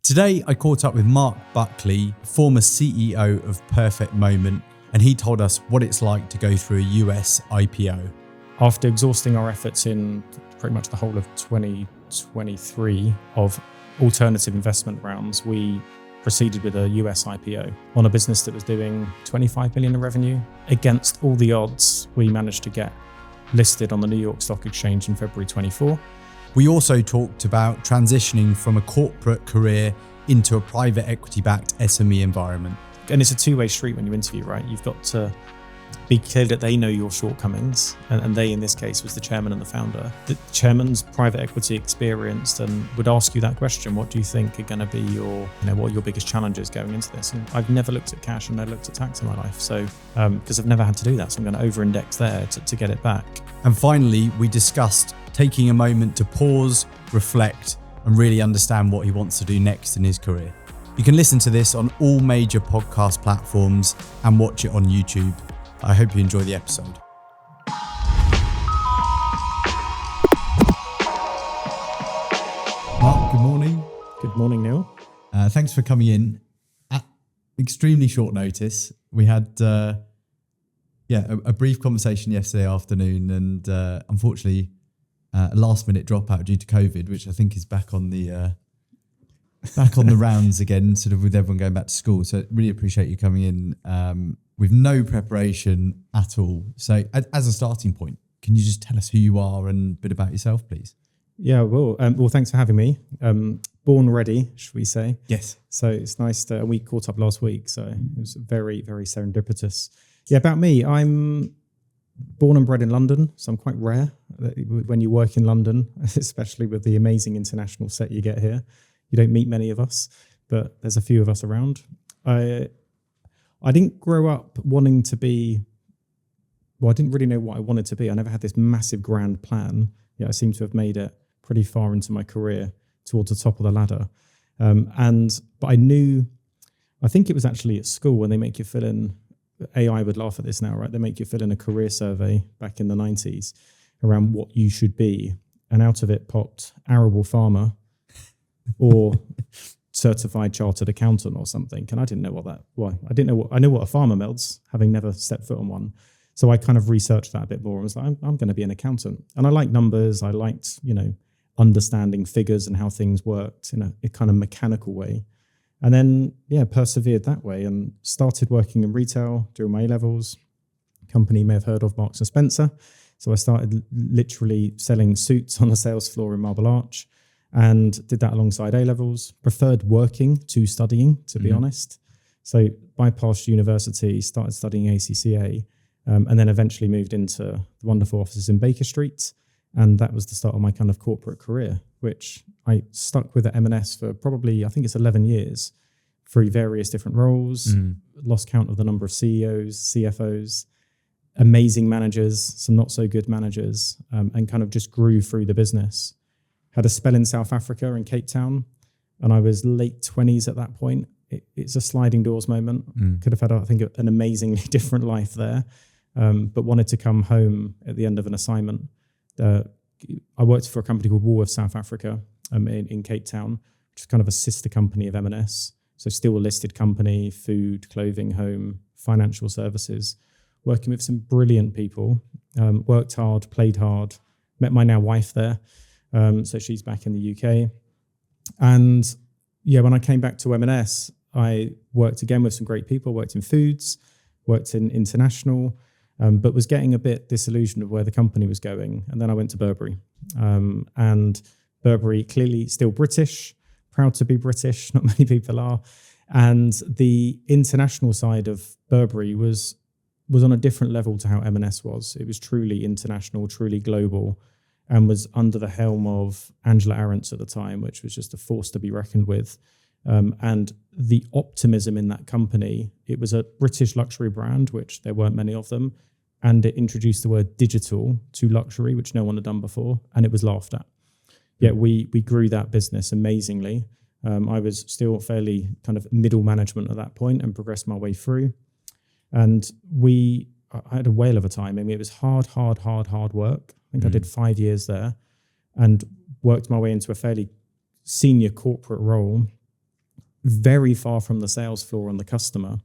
Today, I caught up with Mark Buckley, former CEO of Perfect Moment, and he told us what it's like to go through a US IPO. After exhausting our efforts in pretty much the whole of 2023 of alternative investment rounds, we proceeded with a US IPO on a business that was doing 25 million in revenue. Against all the odds, we managed to get listed on the New York Stock Exchange in February 24. We also talked about transitioning from a corporate career into a private equity-backed SME environment. And it's a two-way street when you interview, right? You've got to be clear that they know your shortcomings, and they in this case was the chairman and the founder. The chairman's private equity experienced and would ask you that question: what do you think are going to be your, what are your biggest challenges going into this? And I've never looked at cash and never looked at tax in my life, so because I've never had to do that, so I'm going to over-index there to get it back. And finally, we discussed taking a moment to pause, reflect, and really understand what he wants to do next in his career. You can listen to this on all major podcast platforms and watch it on YouTube. I hope you enjoy the episode. Mark, good morning. Good morning, Neil. Thanks for coming in at extremely short notice. We had a brief conversation yesterday afternoon, and unfortunately a last minute dropout due to COVID, which I think is back on the rounds again, sort of with everyone going back to school. So really appreciate you coming in with no preparation at all. So as a starting point, can you just tell us who you are and a bit about yourself, please? Yeah, well, thanks for having me. Born ready, should we say? Yes. So it's nice to, we caught up last week, so it was very, very serendipitous. Yeah, about me, I'm born and bred in London, so I'm quite rare when you work in London, especially with the amazing international set you get here. You don't meet many of us, but there's a few of us around. I didn't grow up wanting to be, I didn't really know what I wanted to be. I never had this massive grand plan. Yeah, I seem to have made it pretty far into my career towards the top of the ladder. But I knew, I think it was actually at school when they make you fill in, AI would laugh at this now, right? They make you fill in a career survey back in the 90s around what you should be. And out of it popped arable farmer or certified chartered accountant or something. And I didn't know I know what a farmer melts, having never stepped foot on one. So I kind of researched that a bit more and was like, I'm going to be an accountant. And I like numbers. I liked, understanding figures and how things worked in a kind of mechanical way. And then, persevered that way and started working in retail during my A-levels. Company you may have heard of, Marks Spencer. So I started literally selling suits on the sales floor in Marble Arch and did that alongside A-levels. Preferred working to studying, to be honest. So bypassed university, started studying ACCA, and then eventually moved into the wonderful offices in Baker Street. And that was the start of my kind of corporate career, which I stuck with at M&S for probably, I think it's 11 years, through various different roles, lost count of the number of CEOs, CFOs, amazing managers, some not so good managers, and kind of just grew through the business. Had a spell in South Africa in Cape Town, and I was late 20s at that point. It's a sliding doors moment. Could have had, I think, an amazingly different life there, but wanted to come home at the end of an assignment. I worked for a company called Woolworths South Africa in Cape Town, which is kind of a sister company of M&S. So still a listed company, food, clothing, home, financial services, working with some brilliant people, worked hard, played hard, met my now wife there. So she's back in the UK. And when I came back to M&S, I worked again with some great people, worked in foods, worked in international, but was getting a bit disillusioned of where the company was going. And then I went to Burberry. And Burberry, clearly still British, proud to be British, not many people are. And the international side of Burberry was on a different level to how M&S was. It was truly international, truly global, and was under the helm of Angela Arendt at the time, which was just a force to be reckoned with. And the optimism in that company, it was a British luxury brand, which there weren't many of them, and it introduced the word digital to luxury, which no one had done before, and it was laughed at. Yet we grew that business amazingly. I was still fairly kind of middle management at that point and progressed my way through. And I had a whale of a time. I mean, it was hard work. I think I did 5 years there and worked my way into a fairly senior corporate role very far from the sales floor and the customer.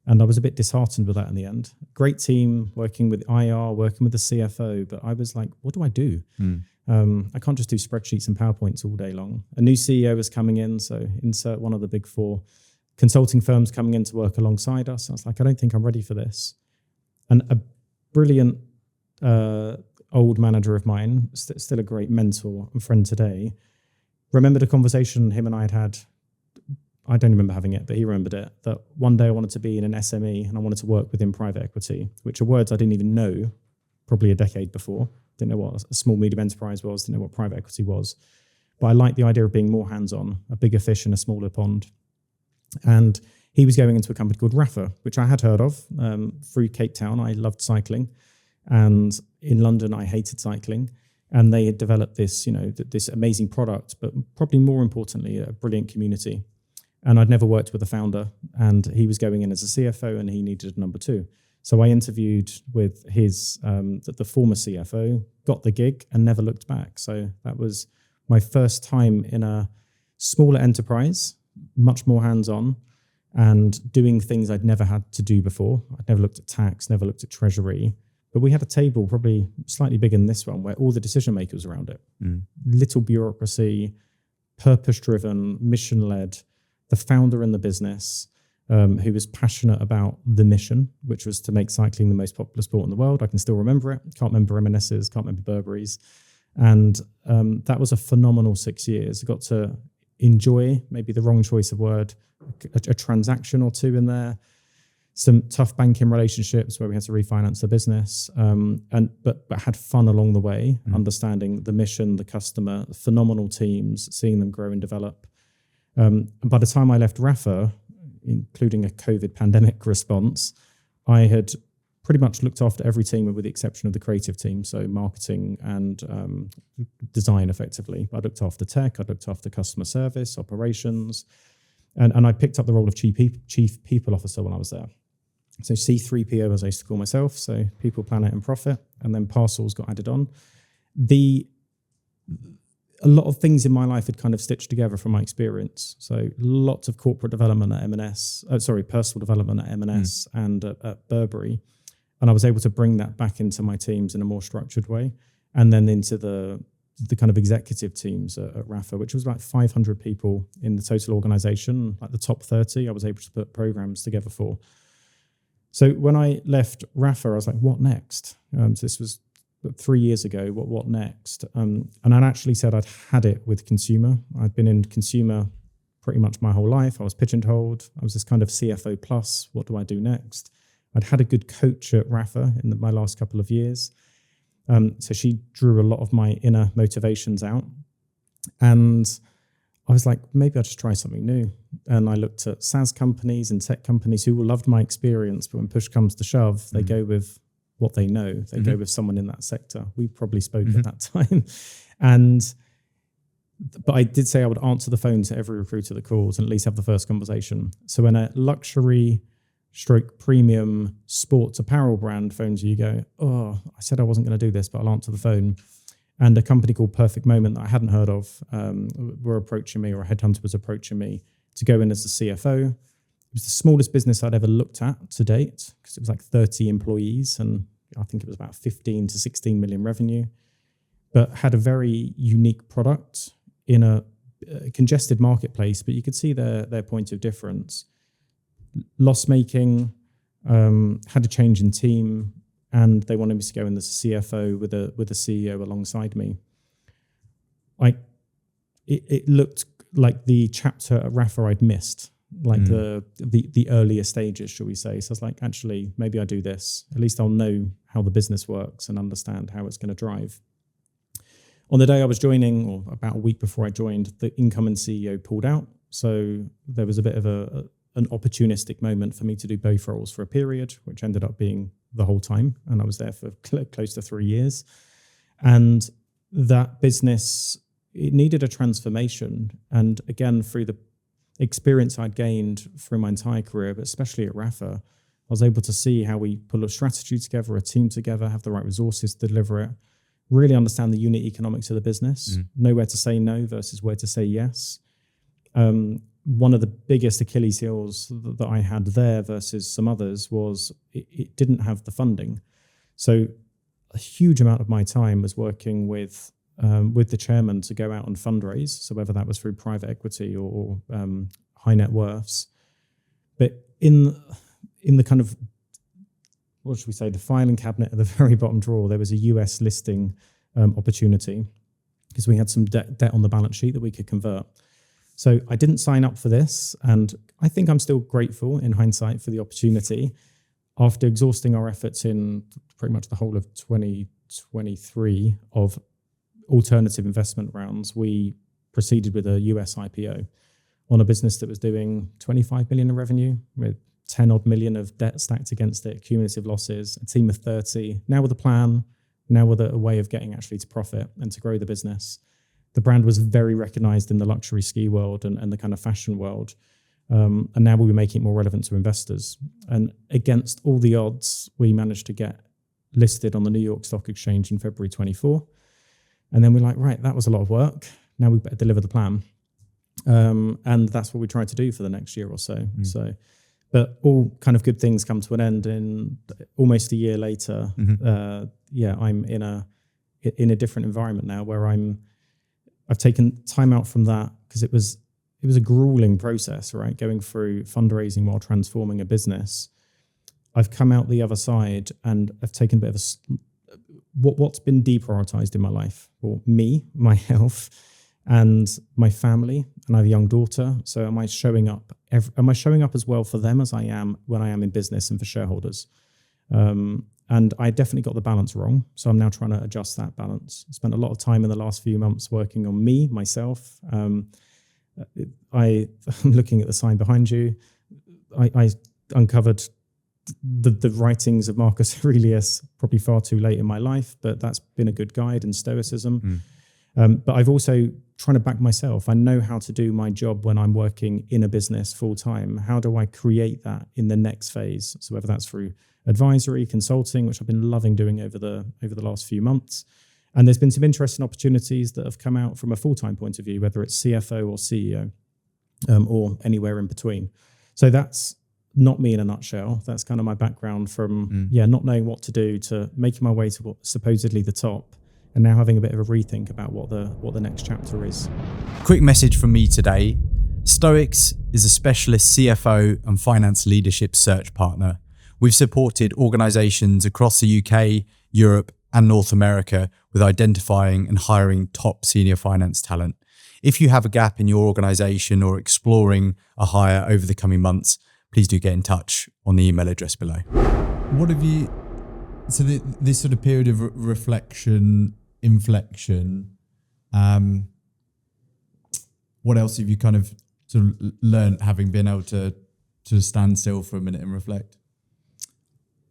And I was a bit disheartened with that in the end. Great team, working with IR, working with the CFO, but I was like, what do I do? I can't just do spreadsheets and PowerPoints all day long. A new CEO was coming in, so insert one of the big four consulting firms coming in to work alongside us. I was like, I don't think I'm ready for this. And a brilliant old manager of mine, still a great mentor and friend today, remembered a conversation him and I had. I don't remember having it, but he remembered it, that one day I wanted to be in an SME and I wanted to work within private equity, which are words I didn't even know probably a decade before. Didn't know what a small, medium enterprise was, didn't know what private equity was. But I liked the idea of being more hands-on, a bigger fish in a smaller pond. And he was going into a company called Rafa, which I had heard of through Cape Town. I loved cycling. And in London, I hated cycling. And they had developed this, this amazing product, but probably more importantly, a brilliant community. And I'd never worked with a founder, and he was going in as a CFO and he needed a number two. So I interviewed with his, the former CFO, got the gig and never looked back. So that was my first time in a smaller enterprise, much more hands-on and doing things I'd never had to do before. I'd never looked at tax, never looked at treasury, but we had a table probably slightly bigger than this one where all the decision makers were around it. Little bureaucracy, purpose-driven, mission-led, the founder in the business, who was passionate about the mission, which was to make cycling the most popular sport in the world. I can still remember it. Can't remember M&S's, can't remember Burberry's. And that was a phenomenal 6 years. I got to enjoy, maybe the wrong choice of word, a transaction or two in there, some tough banking relationships where we had to refinance the business, but had fun along the way, understanding the mission, the customer, phenomenal teams, seeing them grow and develop. By the time I left Rafa, including a COVID pandemic response, I had pretty much looked after every team with the exception of the creative team, so marketing and design effectively. I looked after tech, I looked after customer service, operations, and I picked up the role of chief people officer when I was there. So C3PO, as I used to call myself, so people, planet and profit, and then parcels got added on. A lot of things in my life had kind of stitched together from my experience. So lots of corporate development at personal development at M&S and at Burberry. And I was able to bring that back into my teams in a more structured way. And then into the kind of executive teams at Rafa, which was about 500 people in the total organization, like the top 30, I was able to put programs together for. So when I left Rafa, I was like, what next? So this was 3 years ago, what next? And I'd actually said I'd had it with consumer. I'd been in consumer pretty much my whole life. I was pigeonholed. I was this kind of CFO plus. What do I do next? I'd had a good coach at Rafa in my last couple of years. So she drew a lot of my inner motivations out. And I was like, maybe I'll just try something new. And I looked at SaaS companies and tech companies who loved my experience, but when push comes to shove, they go with what they know. They go with someone in that sector. We probably spoke at that time. But I did say I would answer the phone to every recruiter that calls and at least have the first conversation. So when a luxury / premium sports apparel brand phones you, go, oh, I said I wasn't going to do this, but I'll answer the phone. And a company called Perfect Moment that I hadn't heard of were approaching me, or a headhunter was approaching me to go in as the CFO. It was the smallest business I'd ever looked at to date because it was like 30 employees and I think it was about 15 to 16 million revenue, but had a very unique product in a congested marketplace, but you could see their point of difference. Loss-making, had a change in team, and they wanted me to go in as a CFO with a CEO alongside me. It looked like the chapter at Rafa I'd missed, like the earlier stages, shall we say. So I was like, actually, maybe I do this. At least I'll know how the business works and understand how it's going to drive. On the day I was joining, or about a week before I joined, the incoming CEO pulled out. So there was a bit of an opportunistic moment for me to do both roles for a period, which ended up being the whole time. And I was there for close to 3 years. And that business, it needed a transformation. And again, through the experience I'd gained through my entire career, but especially at Rafa, I was able to see how we pull a strategy together, a team together, have the right resources to deliver it, really understand the unit economics of the business, know where to say no versus where to say yes. one of the biggest Achilles heels that I had there versus some others was it didn't have the funding. So a huge amount of my time was working with the chairman to go out and fundraise. So whether that was through private equity or high net worths, but in the kind of, what should we say, the filing cabinet at the very bottom drawer, there was a US listing opportunity because we had some debt on the balance sheet that we could convert. So I didn't sign up for this, and I think I'm still grateful in hindsight for the opportunity. After exhausting our efforts in pretty much the whole of 2023 of alternative investment rounds, we proceeded with a US IPO on a business that was doing 25 million in revenue with 10 odd million of debt stacked against it, cumulative losses, a team of 30, now with a plan, now with a way of getting actually to profit and to grow the business. The brand was very recognized in the luxury ski world and the kind of fashion world. And now we'll be making it more relevant to investors. And against all the odds, we managed to get listed on the New York Stock Exchange in February 24. And then we're like, right, that was a lot of work. Now we better deliver the plan. And that's what we tried to do for the next year or so. But all kind of good things come to an end. In almost a year later, I'm in a different environment now where I've taken time out from that because it was a grueling process, right? Going through fundraising while transforming a business. I've come out the other side and I've taken a bit of what's been deprioritized in my life, or me, my health, and my family, and I have a young daughter. So am I showing up as well for them as I am when I am in business and for shareholders? And I definitely got the balance wrong. So I'm now trying to adjust that balance. I spent a lot of time in the last few months working on myself. I'm looking at the sign behind you. I uncovered the writings of Marcus Aurelius probably far too late in my life, but that's been a good guide in Stoicism. But I've also trying to back myself. I know how to do my job when I'm working in a business full time. How do I create that in the next phase? So whether that's through advisory, consulting, which I've been loving doing over the last few months. And there's been some interesting opportunities that have come out from a full-time point of view, whether it's CFO or CEO or anywhere in between. So that's not me in a nutshell. That's kind of my background from, not knowing what to do to making my way to what supposedly the top, and now having a bit of a rethink about what the next chapter is. Quick message from me today. STOIX is a specialist CFO and finance leadership search partner. We've supported organizations across the UK, Europe, and North America with identifying and hiring top senior finance talent. If you have a gap in your organization or exploring a hire over the coming months, please do get in touch on the email address below. What have you, so this sort of period of reflection, inflection, what else have you kind of sort of learned having been able to stand still for a minute and reflect?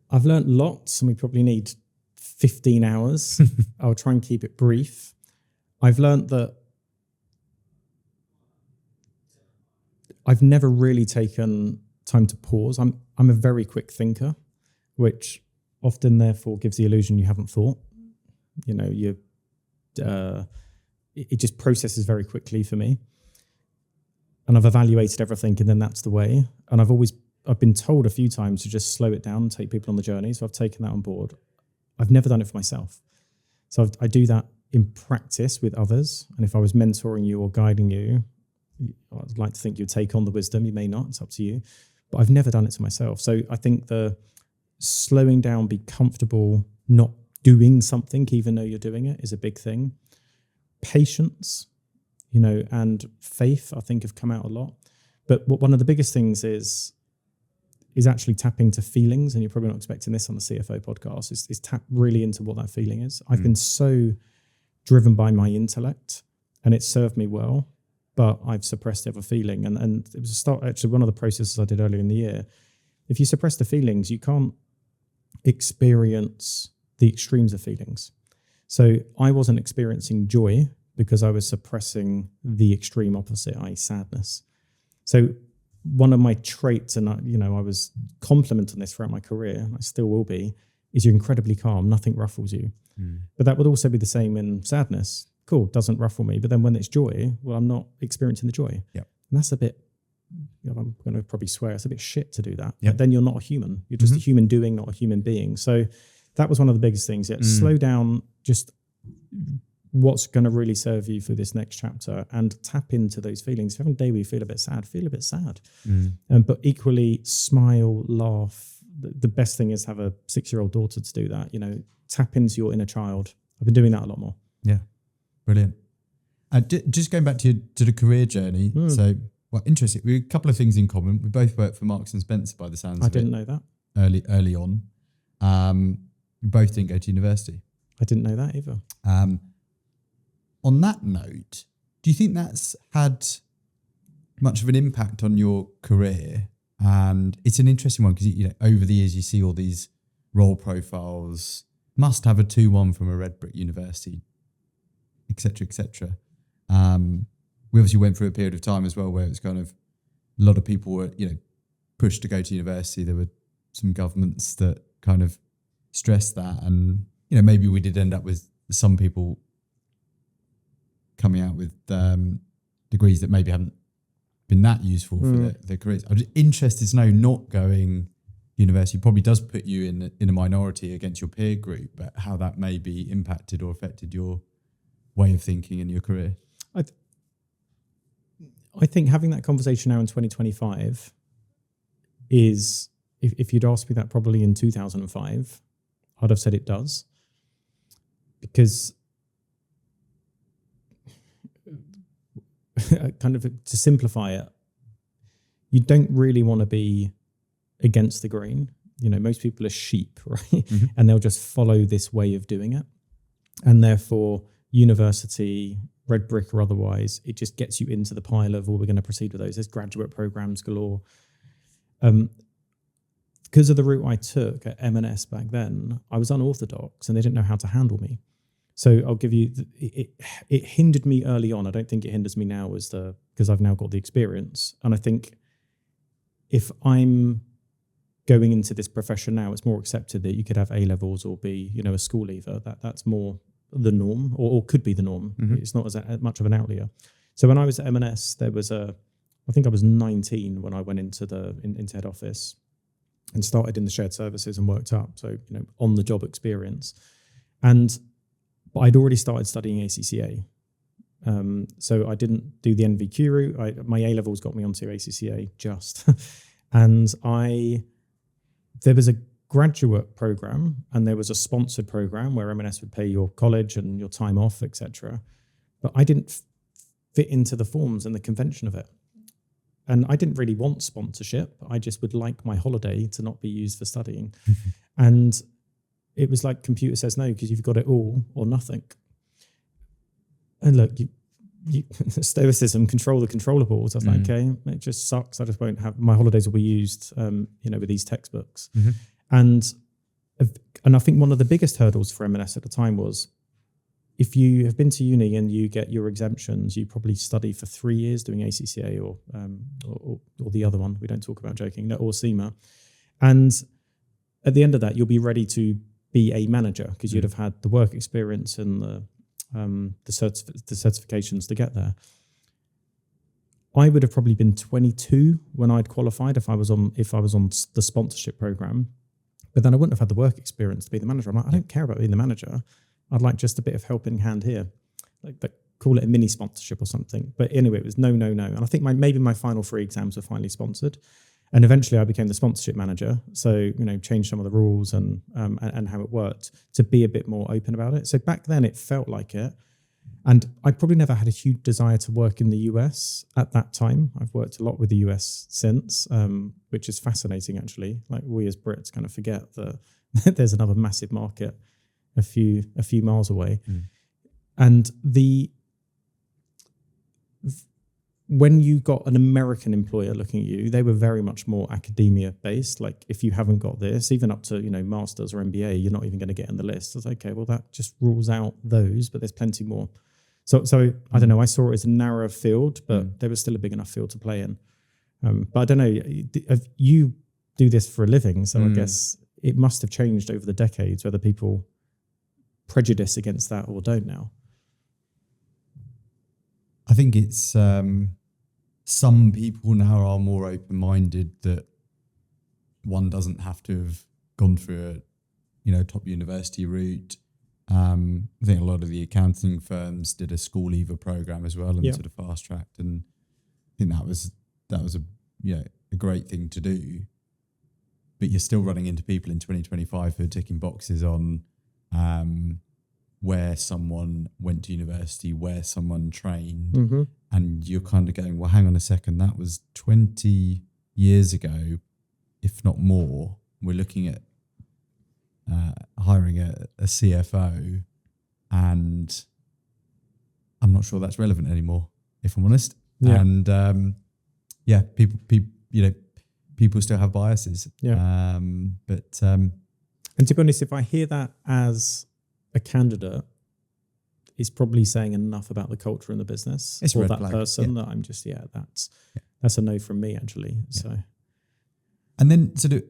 I've learned lots, and we probably need 15 hours. I'll try and keep it brief. I've learned that I've never really taken time to pause. I'm a very quick thinker, which often therefore gives the illusion you haven't thought. You know, it just processes very quickly for me. And I've evaluated everything, and then that's the way. And I've been told a few times to just slow it down and take people on the journey. So I've taken that on board. I've never done it for myself. So I do that in practice with others. And if I was mentoring you or guiding you, I'd like to think you'd take on the wisdom. You may not, it's up to you. But I've never done it to myself. So I think the slowing down, be comfortable, not doing something, even though you're doing it, is a big thing. Patience, and faith, I think, have come out a lot. But one of the biggest things is actually tapping to feelings, and you're probably not expecting this on the CFO podcast, is tap really into what that feeling is. I've been so driven by my intellect, and it's served me well, but I've suppressed the other feeling. And it was actually one of the processes I did earlier in the year. If you suppress the feelings, you can't experience the extremes of feelings. So I wasn't experiencing joy because I was suppressing the extreme opposite, i.e. sadness. So one of my traits, and I was complimented on this throughout my career, and I still will be, is you're incredibly calm. Nothing ruffles you. But that would also be the same in sadness. Cool, doesn't ruffle me. But then when it's joy, well, I'm not experiencing the joy. Yep. And that's a bit I'm going to probably swear, it's a bit shit to do that. Yep. But then you're not a human. You're just a human doing, not a human being. So that was one of the biggest things. Slow down, just what's going to really serve you for this next chapter, and tap into those feelings. If you have a day where you feel a bit sad, feel a bit sad. But equally, smile, laugh. The best thing is have a 6-year-old daughter to do that. Tap into your inner child. I've been doing that a lot more. Yeah, brilliant. Just going back to the career journey. So, interesting. We have a couple of things in common. We both worked for Marks and Spencer by the sounds of it. I didn't know that. Early on. We both didn't go to university. I didn't know that either. On that note, do you think that's had much of an impact on your career? And it's an interesting one because over the years you see all these role profiles, must have a 2-1 from a red brick university, etc., etc. We obviously went through a period of time as well where it was kind of a lot of people were pushed to go to university. There were some governments that kind of stressed that, and maybe we did end up with some people coming out with degrees that maybe haven't been that useful for their careers. I'm just interested to know, not going university probably does put you in a minority against your peer group, but how that maybe impacted or affected your way of thinking in your career. I think having that conversation now in 2025 is, if you'd asked me that probably in 2005, I'd have said it does. Because kind of to simplify it, you don't really want to be against the grain. Most people are sheep, right? And they'll just follow this way of doing it. And therefore, university, red brick or otherwise, it just gets you into the pile of, we're going to proceed with those. There's graduate programs galore. Because of the route I took at M&S back then, I was unorthodox and they didn't know how to handle me. So I'll give you, it hindered me early on. I don't think it hinders me now because I've now got the experience. And I think if I'm going into this profession now, it's more accepted that you could have A-levels or be, a school leaver. That's more the norm, or could be the norm. It's not as much of an outlier. So when I was at M&S, there was I think I was 19 when I went into head office and started in the shared services and worked up. So, on the job experience. But I'd already started studying ACCA. So I didn't do the NVQ route. My A-levels got me onto ACCA just. And there was a graduate program and there was a sponsored program where M&S would pay your college and your time off, etc. But I didn't fit into the forms and the convention of it. And I didn't really want sponsorship. I just would like my holiday to not be used for studying. And it was like computer says no, because you've got it all or nothing. And look, you stoicism, control the controllables. I was like, okay, it just sucks. I just won't have, my holidays will be used, with these textbooks. And I think one of the biggest hurdles for M&S at the time was, if you have been to uni and you get your exemptions, you probably study for 3 years doing ACCA or the other one we don't talk about, joking, or SEMA. And at the end of that, you'll be ready to be a manager because you'd have had the work experience and the certifications to get there. I would have probably been 22 when I'd qualified if I was on the sponsorship program, but then I wouldn't have had the work experience to be the manager. I'm like, I don't care about being the manager. I'd like just a bit of helping hand here, call it a mini sponsorship or something. But anyway, it was no. And I think maybe my final 3 exams were finally sponsored. And eventually I became the sponsorship manager. So, changed some of the rules and how it worked to be a bit more open about it. So back then it felt like it. And I probably never had a huge desire to work in the US at that time. I've worked a lot with the US since, which is fascinating actually. Like, we as Brits kind of forget that there's another massive market a few miles away. And when you got an American employer looking at you, they were very much more academia based. Like, if you haven't got this, even up to, masters or MBA, you're not even going to get in the list. I was okay, well, that just rules out those, but there's plenty more. So I don't know, I saw it as a narrow field, but there was still a big enough field to play in. But I don't know, you do this for a living, so I guess it must have changed over the decades, whether people prejudice against that or don't now. I think it's some people now are more open-minded that one doesn't have to have gone through a top university route. I think a lot of the accounting firms did a school leaver program as well and sort of fast tracked, and I think that was a great thing to do. But you're still running into people in 2025 who are ticking boxes on where someone went to university, where someone trained, and you're kind of going, well, hang on a second, that was 20 years ago, if not more. We're looking at hiring a CFO, and I'm not sure that's relevant anymore, if I'm honest. Yeah. And people still have biases. Yeah. And to be honest, if I hear that as a candidate, it's probably saying enough about the culture in the business it's or that flag. person that I'm just, that's a no from me, actually. Yeah. So, and then sort of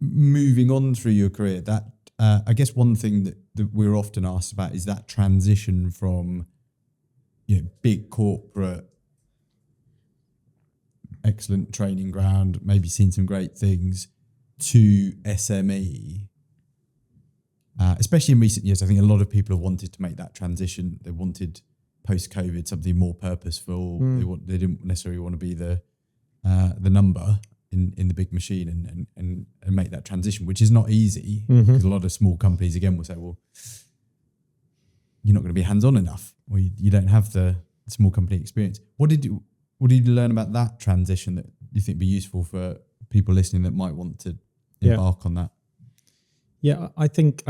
moving on through your career, that I guess one thing that we're often asked about is that transition from big corporate, excellent training ground, maybe seen some great things, to SME. Especially in recent years, I think a lot of people have wanted to make that transition. They wanted post-COVID something more purposeful. They didn't necessarily want to be the number in the big machine and make that transition, which is not easy, because a lot of small companies again will say, well, you're not going to be hands-on enough, or you don't have the small company experience. What did you learn about that transition that you think would be useful for people listening that might want to embark on that? Yeah, I think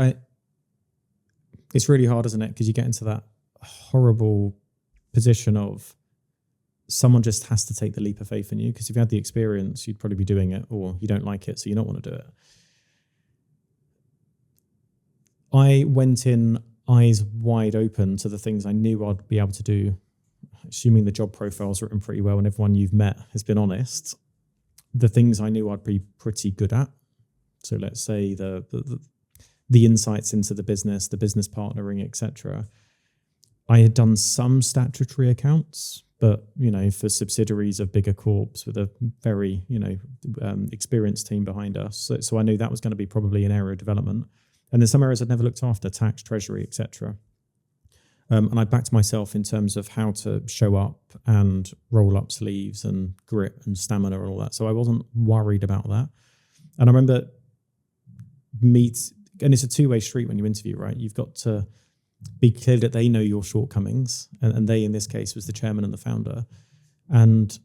it's really hard, isn't it? Because you get into that horrible position of someone just has to take the leap of faith in you, because if you had the experience, you'd probably be doing it, or you don't like it, so you don't want to do it. I went in eyes wide open to the things I knew I'd be able to do, assuming the job profile's written pretty well and everyone you've met has been honest. The things I knew I'd be pretty good at. So let's say the insights into the business partnering, etc. I had done some statutory accounts, but for subsidiaries of bigger corps with a very experienced team behind us. So I knew that was going to be probably an area of development. And there's some areas I'd never looked after: tax, treasury, etc. And I backed myself in terms of how to show up and roll up sleeves and grit and stamina and all that. So I wasn't worried about that. And I remember and it's a two-way street when you interview, right? You've got to be clear that they know your shortcomings, and they, in this case, was the chairman and the founder. And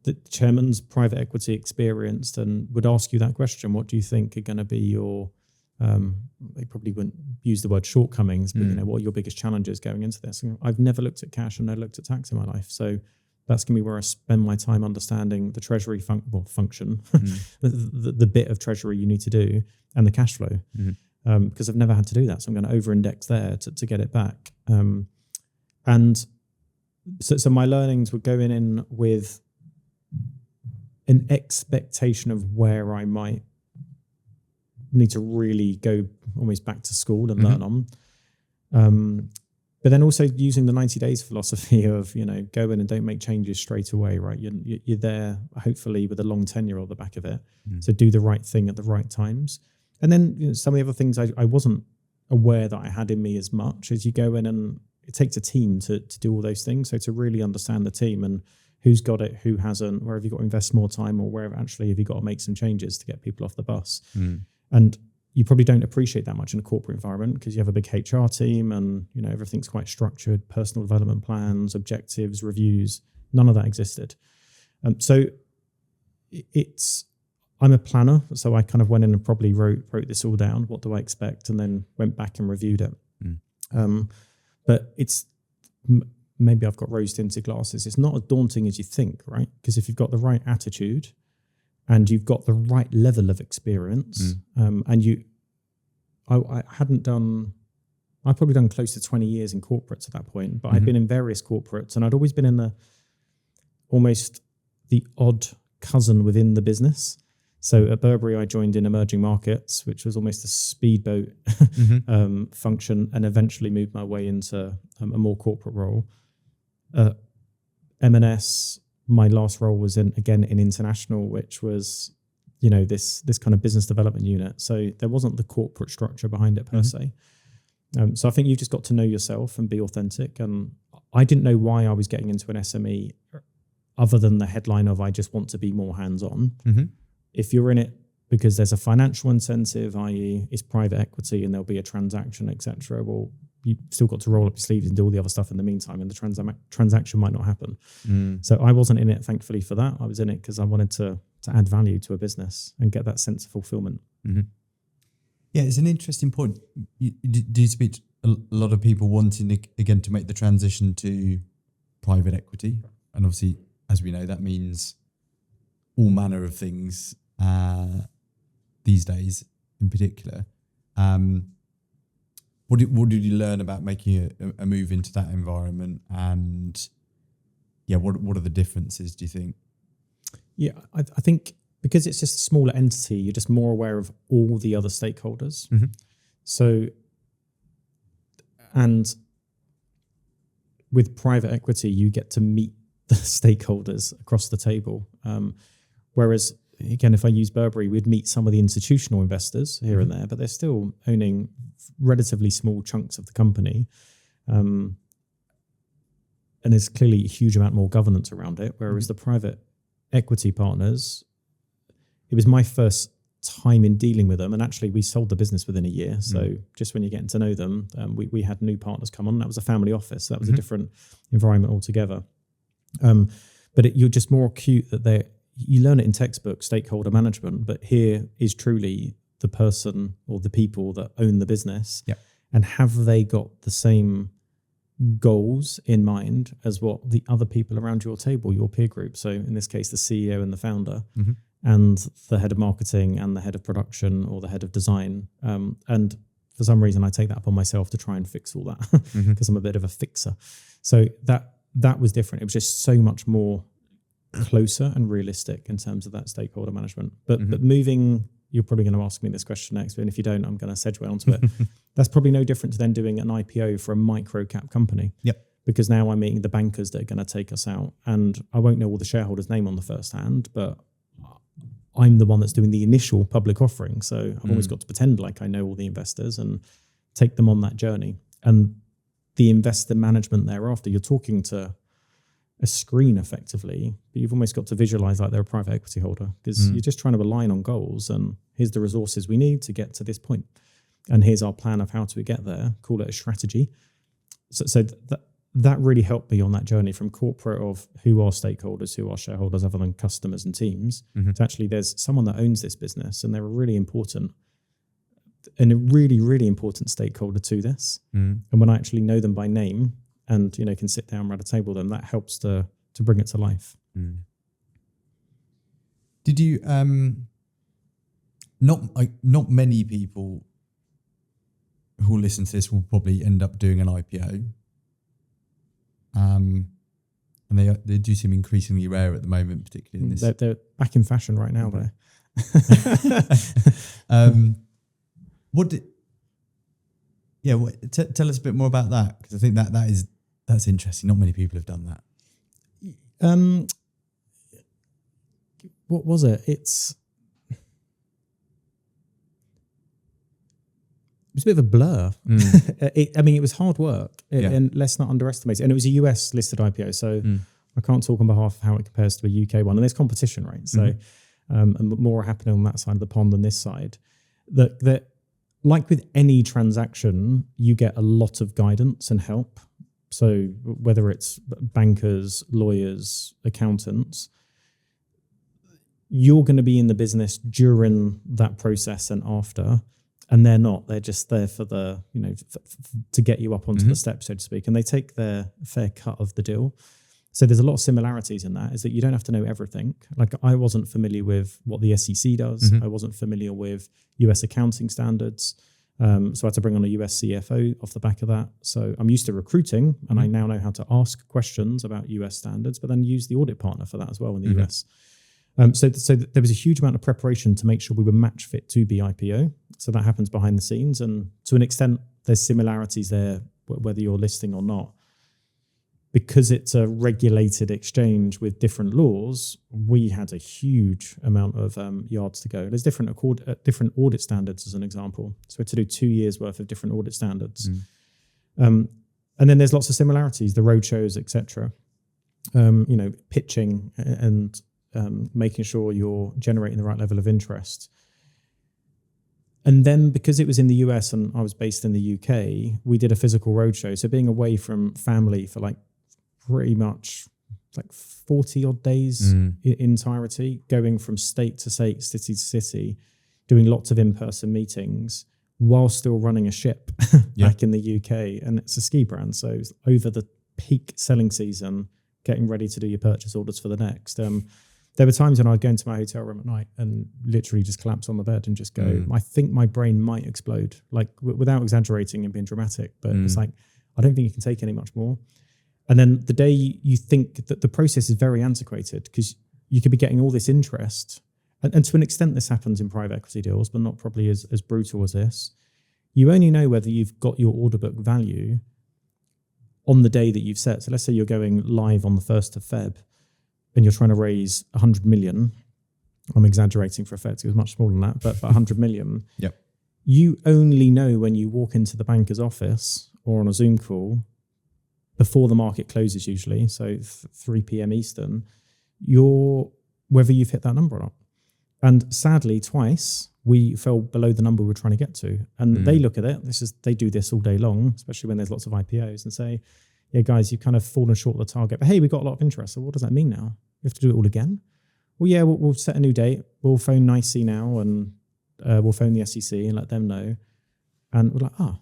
the chairman's private equity experienced and would ask you that question: what do you think are going to be your they probably wouldn't use the word shortcomings, but what are your biggest challenges going into this? And I've never looked at cash and never looked at tax in my life, so that's going to be where I spend my time understanding the treasury function, the bit of treasury you need to do, and the cash flow, because I've never had to do that, so I'm going to over-index there to get it back. And so my learnings were going in with an expectation of where I might need to really go almost back to school and learn on. But then also using the 90 days philosophy of, go in and don't make changes straight away, right? You're there, hopefully, with a long tenure on the back of it. So do the right thing at the right times. And then some of the other things I wasn't aware that I had in me as much, as you go in, and it takes a team to do all those things. So to really understand the team and who's got it, who hasn't, where have you got to invest more time, or where actually have you got to make some changes to get people off the bus. And you probably don't appreciate that much in a corporate environment, because you have a big HR team and everything's quite structured, personal development plans, objectives, reviews. None of that existed. So I'm a planner, so I kind of went in and probably wrote this all down. What do I expect? And then went back and reviewed it. But it's maybe I've got rose-tinted glasses. It's not as daunting as you think, right? Because if you've got the right attitude and you've got the right level of experience, and I'd probably done close to 20 years in corporates at that point, but I'd been in various corporates, and I'd always been in almost the odd cousin within the business. So at Burberry, I joined in emerging markets, which was almost a speedboat function, and eventually moved my way into a more corporate role. M&S, my last role was in international, which was, this kind of business development unit. So there wasn't the corporate structure behind it per se. So I think you've just got to know yourself and be authentic. And I didn't know why I was getting into an SME other than the headline of I just want to be more hands-on. If you're in it because there's a financial incentive, i.e. it's private equity and there'll be a transaction, etc., well, you've still got to roll up your sleeves and do all the other stuff in the meantime, and the transaction might not happen. So I wasn't in it, thankfully, for that. I was in it because I wanted to add value to a business and get that sense of fulfillment. Yeah, it's an interesting point. Do you speak to a lot of people wanting, again, to make the transition to private equity? And obviously, as we know, that means all manner of things these days in particular. What did you learn about making a move into that environment? And what are the differences, do you think? Yeah, I think because it's just a smaller entity, you're just more aware of all the other stakeholders. So, and with private equity, you get to meet the stakeholders across the table. Whereas, again, if I use Burberry, we'd meet some of the institutional investors here and there, but they're still owning relatively small chunks of the company. And there's clearly a huge amount more governance around it. Whereas the private equity partners, it was my first time in dealing with them. And actually, we sold the business within a year. So just when you're getting to know them, we had new partners come on. That was a family office. So that was a different environment altogether. But you're just more acute that you learn it in textbook, stakeholder management, but here is truly the person or the people that own the business. And have they got the same goals in mind as what the other people around your table, your peer group? So in this case, the CEO and the founder and the head of marketing and the head of production or the head of design. And for some reason, I take that upon myself to try and fix all that because I'm a bit of a fixer. So that was different. It was just so much more closer and realistic in terms of that stakeholder management. But moving, you're probably going to ask me this question next, and if you don't, I'm going to segue onto it. That's probably no different to then doing an IPO for a micro cap company. Because now I'm meeting the bankers that are going to take us out, and I won't know all the shareholders' name on the first hand, but I'm the one that's doing the initial public offering. So I've always got to pretend like I know all the investors and take them on that journey. And the investor management thereafter, you're talking to a screen effectively, but you've almost got to visualize like they're a private equity holder because you're just trying to align on goals and here's the resources we need to get to this point. And here's our plan of how to get there, call it a strategy. So that really helped me on that journey from corporate of who are stakeholders, who are shareholders other than customers and teams, to actually there's someone that owns this business and they're a really important stakeholder to this. And when I actually know them by name and, can sit down around a table with them, that helps to bring it to life. Did you, not many people who listen to this will probably end up doing an IPO. And they do seem increasingly rare at the moment, particularly in this. They're back in fashion right now, though. Tell us a bit more about that, because I think that's interesting. Not many people have done that. What was it? It was a bit of a blur. It was hard work, and let's not underestimate it. And it was a US listed IPO, so I can't talk on behalf of how it compares to a UK one. And there's competition, right? So, and more happening on that side of the pond than this side. That like with any transaction, you get a lot of guidance and help. So whether it's bankers, lawyers, accountants, you're going to be in the business during that process and after. And they're not. They're just there for the, to get you up onto the step, so to speak. And they take their fair cut of the deal. So there's a lot of similarities in that, is that you don't have to know everything. Like I wasn't familiar with what the SEC does. I wasn't familiar with US accounting standards. So I had to bring on a US CFO off the back of that. So I'm used to recruiting and I now know how to ask questions about US standards, but then use the audit partner for that as well in the US. So there was a huge amount of preparation to make sure we were match fit to be IPO. So that happens behind the scenes. And to an extent, there's similarities there, whether you're listing or not. because it's a regulated exchange with different laws, we had a huge amount of yards to go. There's different audit standards, as an example. So we had to do 2 years worth of different audit standards. And then there's lots of similarities, the roadshows, etc. Pitching and making sure you're generating the right level of interest. And then because it was in the US and I was based in the UK, we did a physical roadshow. So being away from family for like pretty much like 40 odd days in entirety, going from state to state, city to city, doing lots of in-person meetings while still running a ship back in the UK. And it's a ski brand. So it's over the peak selling season, getting ready to do your purchase orders for the next. There were times when I'd go into my hotel room at night and literally just collapse on the bed and just go, I think my brain might explode, like without exaggerating and being dramatic. But it's like, I don't think you can take any much more. And then the day you think that the process is very antiquated because you could be getting all this interest, and to an extent this happens in private equity deals, but not probably as brutal as this. You only know whether you've got your order book value on the day that you've set. So let's say you're going live on the 1st of Feb and you're trying to raise 100 million. I'm exaggerating for effect. It was much smaller than that, but 100 million. Yep. You only know when you walk into the banker's office or on a Zoom call before the market closes usually, so 3 p.m. Eastern, whether you've hit that number or not. And sadly, twice, we fell below the number we were trying to get to. And they look at it, they do this all day long, especially when there's lots of IPOs, and say, yeah, guys, you've kind of fallen short of the target. But hey, we got a lot of interest. So what does that mean now? We have to do it all again? Well, yeah, we'll set a new date. We'll phone NICE now and we'll phone the SEC and let them know. And we're like,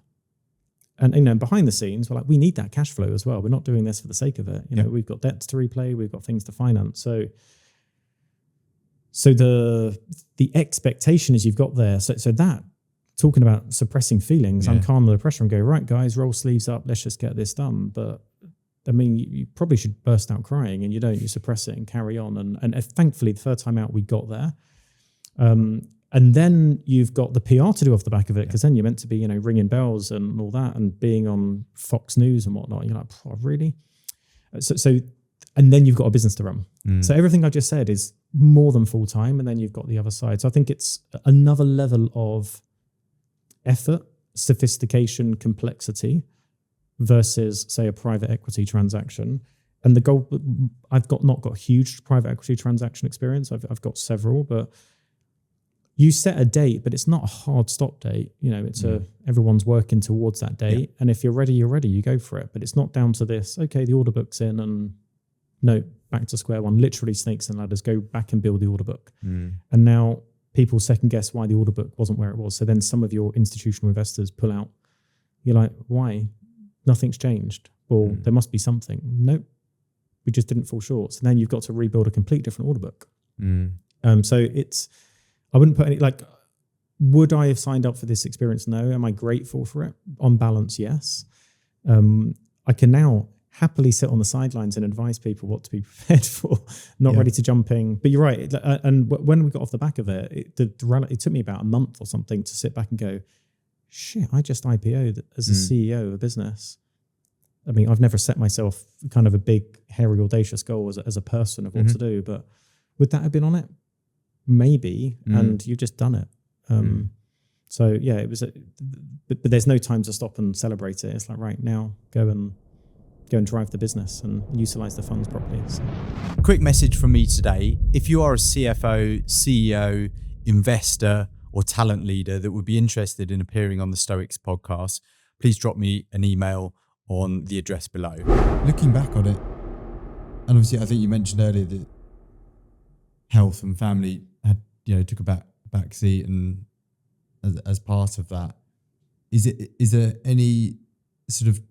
And behind the scenes, we're like, we need that cash flow as well. We're not doing this for the sake of it. We've got debts to replay. We've got things to finance. So the expectation is you've got there. So that, talking about suppressing feelings, I'm calm under pressure and go, right, guys, roll sleeves up. Let's just get this done. But I mean, you probably should burst out crying, and you don't. You suppress it and carry on. And thankfully, the third time out, we got there. And then you've got the PR to do off the back of it, because then you're meant to be, ringing bells and all that, and being on Fox News and whatnot. You're like, oh, really? So, and then you've got a business to run. So everything I just said is more than full time, and then you've got the other side. So I think it's another level of effort, sophistication, complexity versus, say, a private equity transaction. And the goal, I've not got huge private equity transaction experience. I've got several, but you set a date, but it's not a hard stop date. It's everyone's working towards that date. And if you're ready, you go for it. But it's not down to this, okay, the order book's in and no, back to square one, literally snakes and ladders, go back and build the order book. And now people second guess why the order book wasn't where it was. So then some of your institutional investors pull out. You're like, why? Nothing's changed. Well, there must be something. Nope. We just didn't fall short. So then you've got to rebuild a complete different order book. So I wouldn't put any, would I have signed up for this experience? No. Am I grateful for it? On balance, yes. I can now happily sit on the sidelines and advise people what to be prepared for, not ready to jump in. But you're right. And when we got off the back of it, it took me about a month or something to sit back and go, shit, I just IPO'd as a CEO of a business. I mean, I've never set myself kind of a big, hairy, audacious goal as a person of what to do, but would that have been on it? Maybe. And you've just done it. So yeah, it was, but there's no time to stop and celebrate it. It's like, right now, go and drive the business and utilize the funds properly. So. Quick message from me today. If you are a CFO, CEO, investor, or talent leader that would be interested in appearing on the STOIX podcast, please drop me an email on the address below. Looking back on it, and obviously I think you mentioned earlier that health and family had, took a back seat, and as part of that, is there any sort of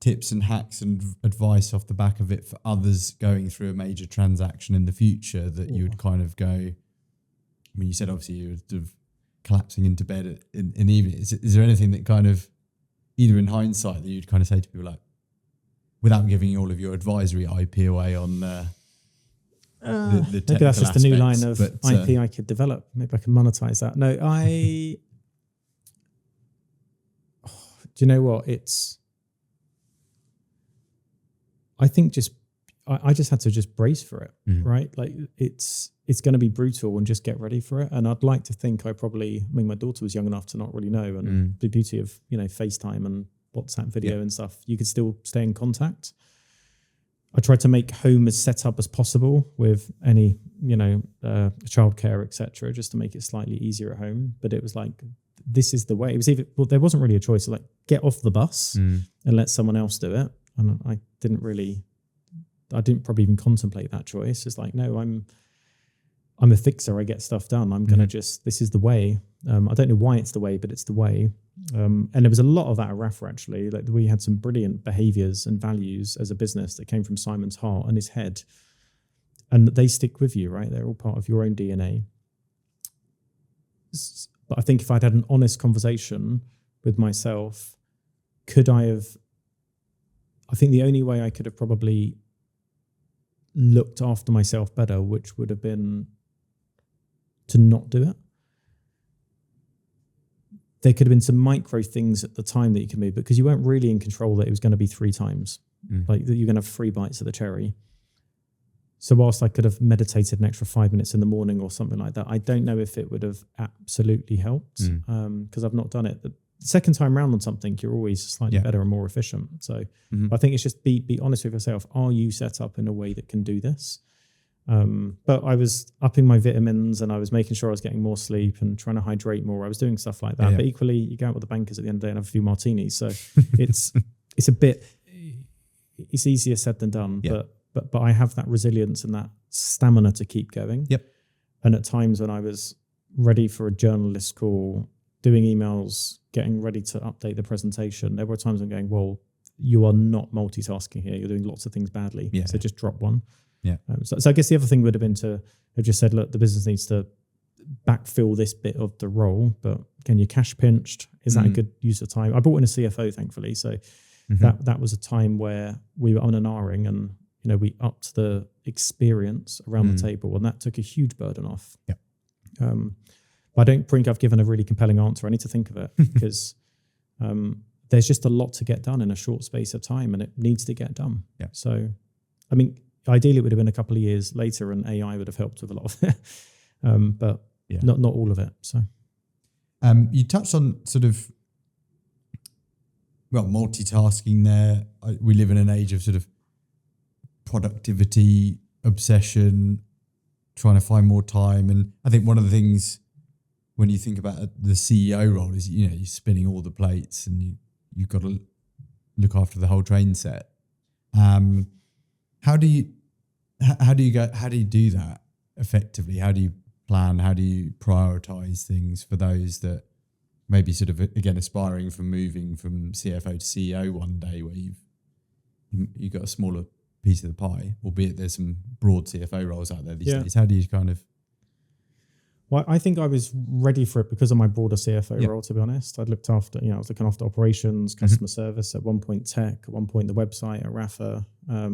tips and hacks and advice off the back of it for others going through a major transaction in the future that you would kind of go, I mean, you said obviously you were sort of collapsing into bed in the evening. Is there anything that kind of, either in hindsight, that you'd kind of say to people, like, without giving all of your advisory IP away on the maybe that's just aspects, a new line of IP I could develop. Maybe I can monetize that. No, do you know what? I think I just had to just brace for it, right? Like it's going to be brutal and just get ready for it. And I'd like to think my daughter was young enough to not really know. And the beauty of, FaceTime and WhatsApp video and stuff, you could still stay in contact. I tried to make home as set up as possible with any, childcare, etc., just to make it slightly easier at home. But it was like, this is the way. It was there wasn't really a choice. Like, get off the bus and let someone else do it. And I didn't probably even contemplate that choice. It's like, no, I'm a fixer. I get stuff done. I'm going to this is the way. I don't know why it's the way, but it's the way. And there was a lot of that at Rafa, actually. Like, we had some brilliant behaviors and values as a business that came from Simon's heart and his head. And they stick with you, right? They're all part of your own DNA. But I think if I'd had an honest conversation with myself, I think the only way I could have probably looked after myself better, which would have been to not do it. There could have been some micro things at the time that you can move, because you weren't really in control that it was going to be 3 times. Like, you're going to have 3 bites of the cherry. So whilst I could have meditated an extra 5 minutes in the morning or something like that, I don't know if it would have absolutely helped, because I've not done it. The second time round on something, you're always slightly better and more efficient. So I think it's just be honest with yourself. Are you set up in a way that can do this? But I was upping my vitamins and I was making sure I was getting more sleep and trying to hydrate more. I was doing stuff like that. But equally, you go out with the bankers at the end of the day and have a few martinis. So it's easier said than done. But I have that resilience and that stamina to keep going. And at times when I was ready for a journalist call, doing emails, getting ready to update the presentation, there were times I'm going, well, you are not multitasking here. You're doing lots of things badly. So just drop one. So I guess the other thing would have been to have just said, look, the business needs to backfill this bit of the role, but can you cash pinched? Is that a good use of time? I brought in a CFO, thankfully. So that was a time where we were on an R-ing and, we upped the experience around the table, and that took a huge burden off. I don't think I've given a really compelling answer. I need to think of it because there's just a lot to get done in a short space of time, and it needs to get done. So, I mean, ideally it would have been a couple of years later and AI would have helped with a lot of it, but not all of it. So, you touched on sort of, multitasking there. We live in an age of sort of productivity obsession, trying to find more time. And I think one of the things when you think about the CEO role is, you're spinning all the plates and you've got to look after the whole train set. How do you do that effectively? How do you plan? How do you prioritize things for those that maybe sort of, again, aspiring from moving from CFO to CEO one day, where you've got a smaller piece of the pie, albeit there's some broad CFO roles out there these days. How do you kind of... Well, I think I was ready for it because of my broader CFO role, to be honest. I'd looked after, I was looking after operations, customer service, at one point tech, at one point the website at Rafa. I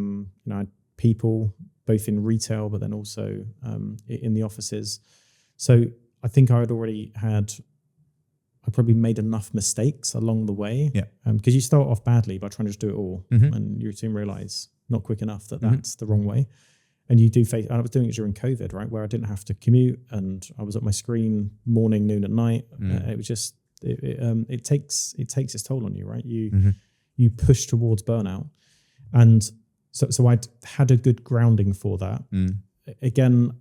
had people both in retail, but then also in the offices. So I think I probably made enough mistakes along the way. Because you start off badly by trying to just do it all. And you soon realize not quick enough that that's the wrong way. And you do face, and I was doing it during COVID, right, where I didn't have to commute and I was at my screen morning, noon, and night. It was just, it takes its toll on you, right? You push towards burnout. And so I'd had a good grounding for that. Again,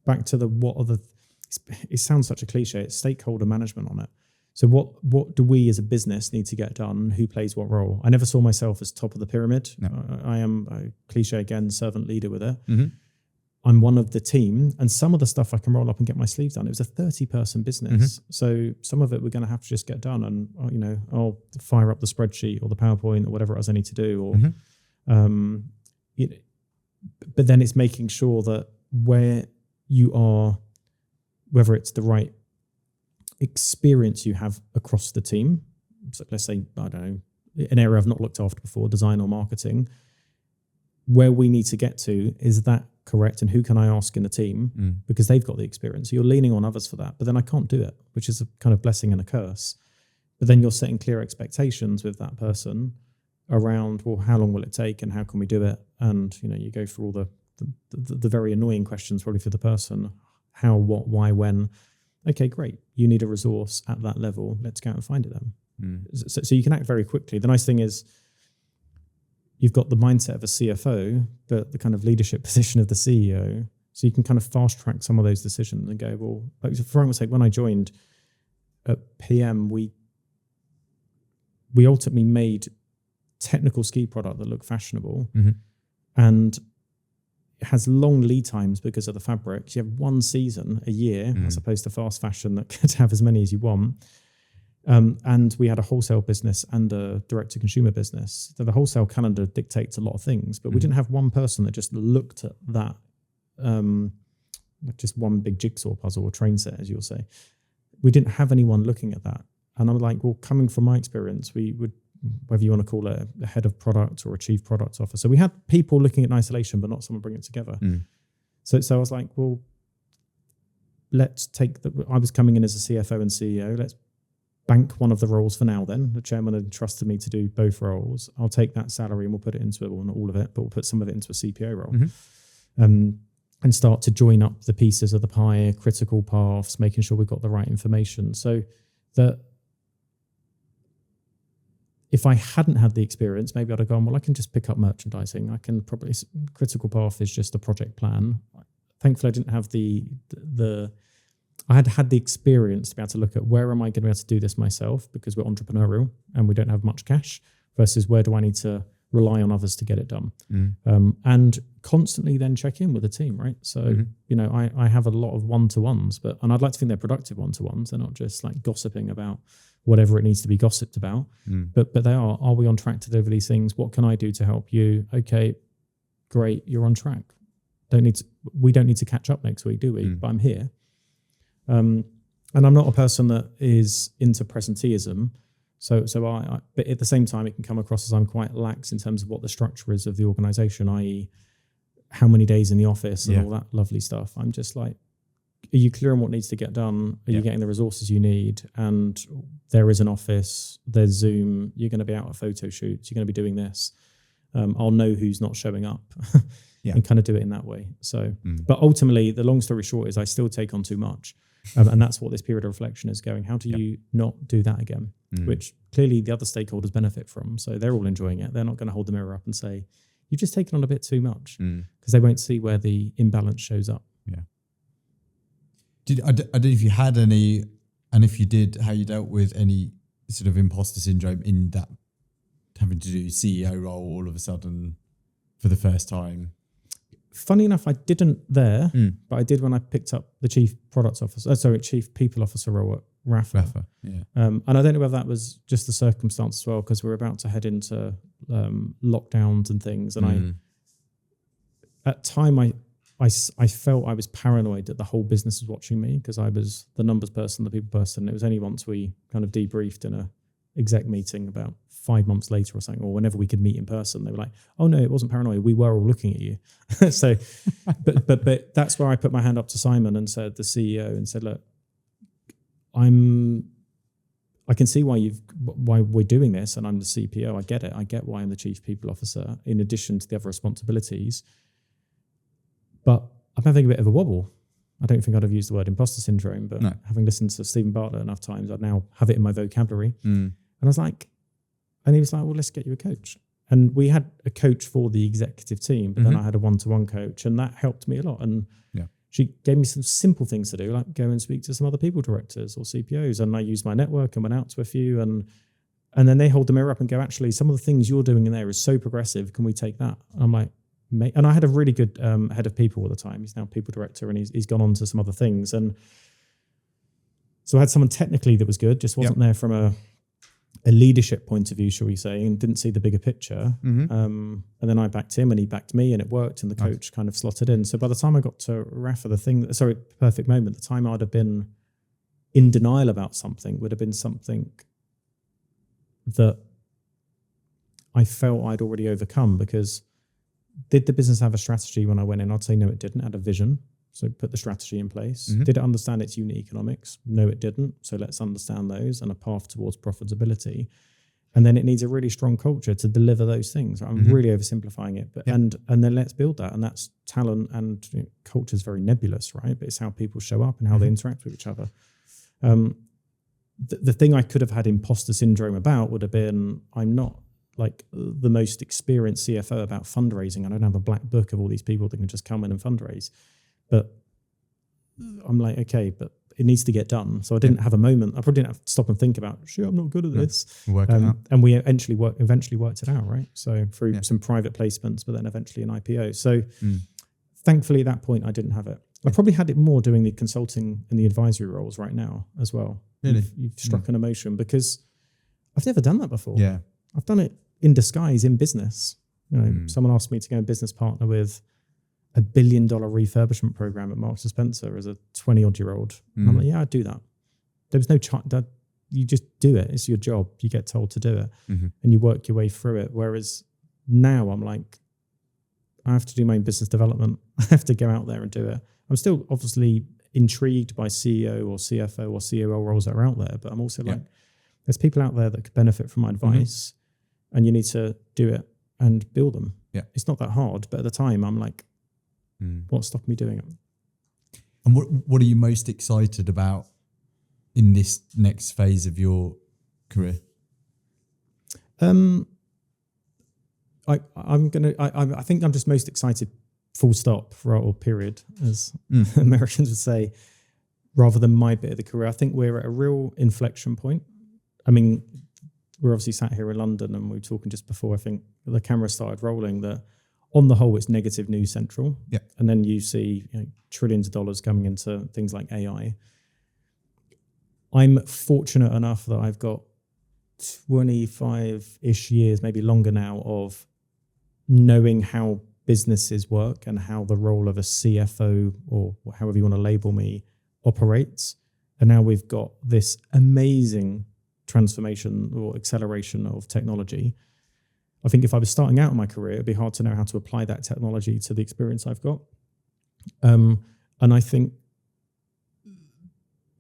back to it sounds such a cliche, it's stakeholder management on it. So what do we as a business need to get done? Who plays what role? I never saw myself as top of the pyramid. No. I am, a cliche again, servant leader with it. I'm one of the team, and some of the stuff I can roll up and get my sleeves done. It was a 30-person business. So some of it we're going to have to just get done, and I'll fire up the spreadsheet or the PowerPoint or whatever else I need to do. But then it's making sure that where you are, whether it's the right experience you have across the team. So let's say, I don't know, an area I've not looked after before, design or marketing, where we need to get to, is that correct? And who can I ask in the team? Because they've got the experience. So you're leaning on others for that, but then I can't do it, which is a kind of blessing and a curse. But then you're setting clear expectations with that person around, well, how long will it take and how can we do it? And, you go through all the very annoying questions probably for the person. How, what, why, when? Okay, great. You need a resource at that level. Let's go out and find it then. So you can act very quickly. The nice thing is you've got the mindset of a CFO, but the kind of leadership position of the CEO. So you can kind of fast track some of those decisions and go, well, like for argument's sake, when I joined at PM, we ultimately made technical ski product that looked fashionable and it has long lead times because of the fabrics. You have one season a year as opposed to fast fashion that could have as many as you want. And we had a wholesale business and a direct-to-consumer business. So the wholesale calendar dictates a lot of things, but we didn't have one person that just looked at that, just one big jigsaw puzzle or train set, as you'll say. We didn't have anyone looking at that. And I'm like, well, coming from my experience, we would, whether you want to call it a head of product or a chief product officer, we had people looking at in isolation, but not someone bringing it together. So I was like, well, I was coming in as a CFO and CEO. Let's bank one of the roles for now then. The chairman had entrusted me to do both roles. I'll take that salary and we'll put it into, well, not all of it, but we'll put some of it into a CPO role. And start to join up the pieces of the pie, critical paths, making sure we've got the right information. So that if I hadn't had the experience, maybe I'd have gone, well, I can just pick up merchandising. I can probably, critical path is just a project plan. Thankfully, I didn't have I had the experience to be able to look at where am I going to be able to do this myself because we're entrepreneurial and we don't have much cash versus where do I need to rely on others to get it done. And constantly then check in with the team, right? So, I have a lot of one-to-ones, and I'd like to think they're productive one-to-ones. They're not just like gossiping about whatever it needs to be gossiped about, but they are we on track to deliver these things? What can I do to help you? Okay, great. You're on track. We don't need to catch up next week, do we? But I'm here. And I'm not a person that is into presenteeism. So but at the same time, it can come across as I'm quite lax in terms of what the structure is of the organization, i.e. how many days in the office and all that lovely stuff. I'm just like, are you clear on what needs to get done? Are you getting the resources you need? And there is an office, there's Zoom, you're going to be out at photo shoots, you're going to be doing this. I'll know who's not showing up and kind of do it in that way. So, but ultimately, the long story short is I still take on too much. And that's what this period of reflection is going. How do you not do that again? Which clearly the other stakeholders benefit from. So they're all enjoying it. They're not going to hold the mirror up and say, you've just taken on a bit too much, because they won't see where the imbalance shows up. Yeah. I don't know if you had any, and if you did, how you dealt with any sort of imposter syndrome in that having to do CEO role all of a sudden for the first time. Funny enough, I didn't there, but I did when I picked up the chief people officer role at Rafa. And I don't know whether that was just the circumstance as well, because we're about to head into lockdowns and things. And at time I felt I was paranoid that the whole business was watching me because I was the numbers person, the people person. It was only once we kind of debriefed in a exec meeting about 5 months later or something, or whenever we could meet in person, they were like, oh no, it wasn't paranoia. We were all looking at you. So, but that's where I put my hand up to Simon and said, the CEO, and said, look, I can see why we're doing this. And I'm the CPO. I get it. I get why I'm the chief people officer in addition to the other responsibilities, but I'm having a bit of a wobble. I don't think I'd have used the word imposter syndrome, but having listened to Stephen Bartlett enough times, I'd now have it in my vocabulary. And I was like, and he was like, well, let's get you a coach. And we had a coach for the executive team, but then I had a one-to-one coach, and that helped me a lot. And she gave me some simple things to do, like go and speak to some other people directors or CPOs. And I used my network and went out to a few, and then they hold the mirror up and go, actually, some of the things you're doing in there is so progressive. Can we take that? And I'm like, mate. And I had a really good head of people at the time. He's now people director, and he's gone on to some other things. And so I had someone technically that was good, just wasn't there from a leadership point of view, shall we say, and didn't see the bigger picture. And then I backed him and he backed me, and it worked, and the coach kind of slotted in. So by the time I got to Rafa, perfect moment, the time I'd have been in denial about something would have been something that I felt I'd already overcome, because did the business have a strategy when I went in? I'd say no, it didn't. It had a vision. So put the strategy in place. Did it understand its unit economics? No, it didn't. So let's understand those and a path towards profitability. And then it needs a really strong culture to deliver those things. I'm really oversimplifying it, but and then let's build that. And that's talent, and culture is very nebulous, right? But it's how people show up and how they interact with each other. The thing I could have had imposter syndrome about would have been, I'm not like the most experienced CFO about fundraising. I don't have a black book of all these people that can just come in and fundraise. But I'm like, okay, but it needs to get done. So I didn't have a moment. I probably didn't have to stop and think about, shit, I'm not good at this. Work it out. And we eventually worked it out, right? So through some private placements, but then eventually an IPO. So thankfully at that point, I didn't have it. I probably had it more doing the consulting and the advisory roles right now as well. Really? You've struck an emotion, because I've never done that before. Yeah. I've done it in disguise in business. Someone asked me to go and business partner with $1 billion refurbishment program at Marks Spencer as a 20-odd-year-old. I'm like, yeah, I'd do that. There was no you just do it. It's your job. You get told to do it, and you work your way through it. Whereas now I'm like, I have to do my own business development. I have to go out there and do it. I'm still obviously intrigued by CEO or CFO or COO roles that are out there, but I'm also like, there's people out there that could benefit from my advice, and you need to do it and build them. Yeah. It's not that hard, but at the time I'm like, what stopped me doing it? And what are you most excited about in this next phase of your career? I think I'm just most excited, full stop, or period, as Americans would say, rather than my bit of the career. I think we're at a real inflection point. I mean, we're obviously sat here in London, and we were talking just before, I think the camera started rolling, that on the whole, it's negative news central. Yeah. And then you see trillions of dollars coming into things like AI. I'm fortunate enough that I've got 25-ish years, maybe longer now, of knowing how businesses work and how the role of a CFO, or however you want to label me, operates. And now we've got this amazing transformation or acceleration of technology. I think if I was starting out in my career, it'd be hard to know how to apply that technology to the experience I've got. And I think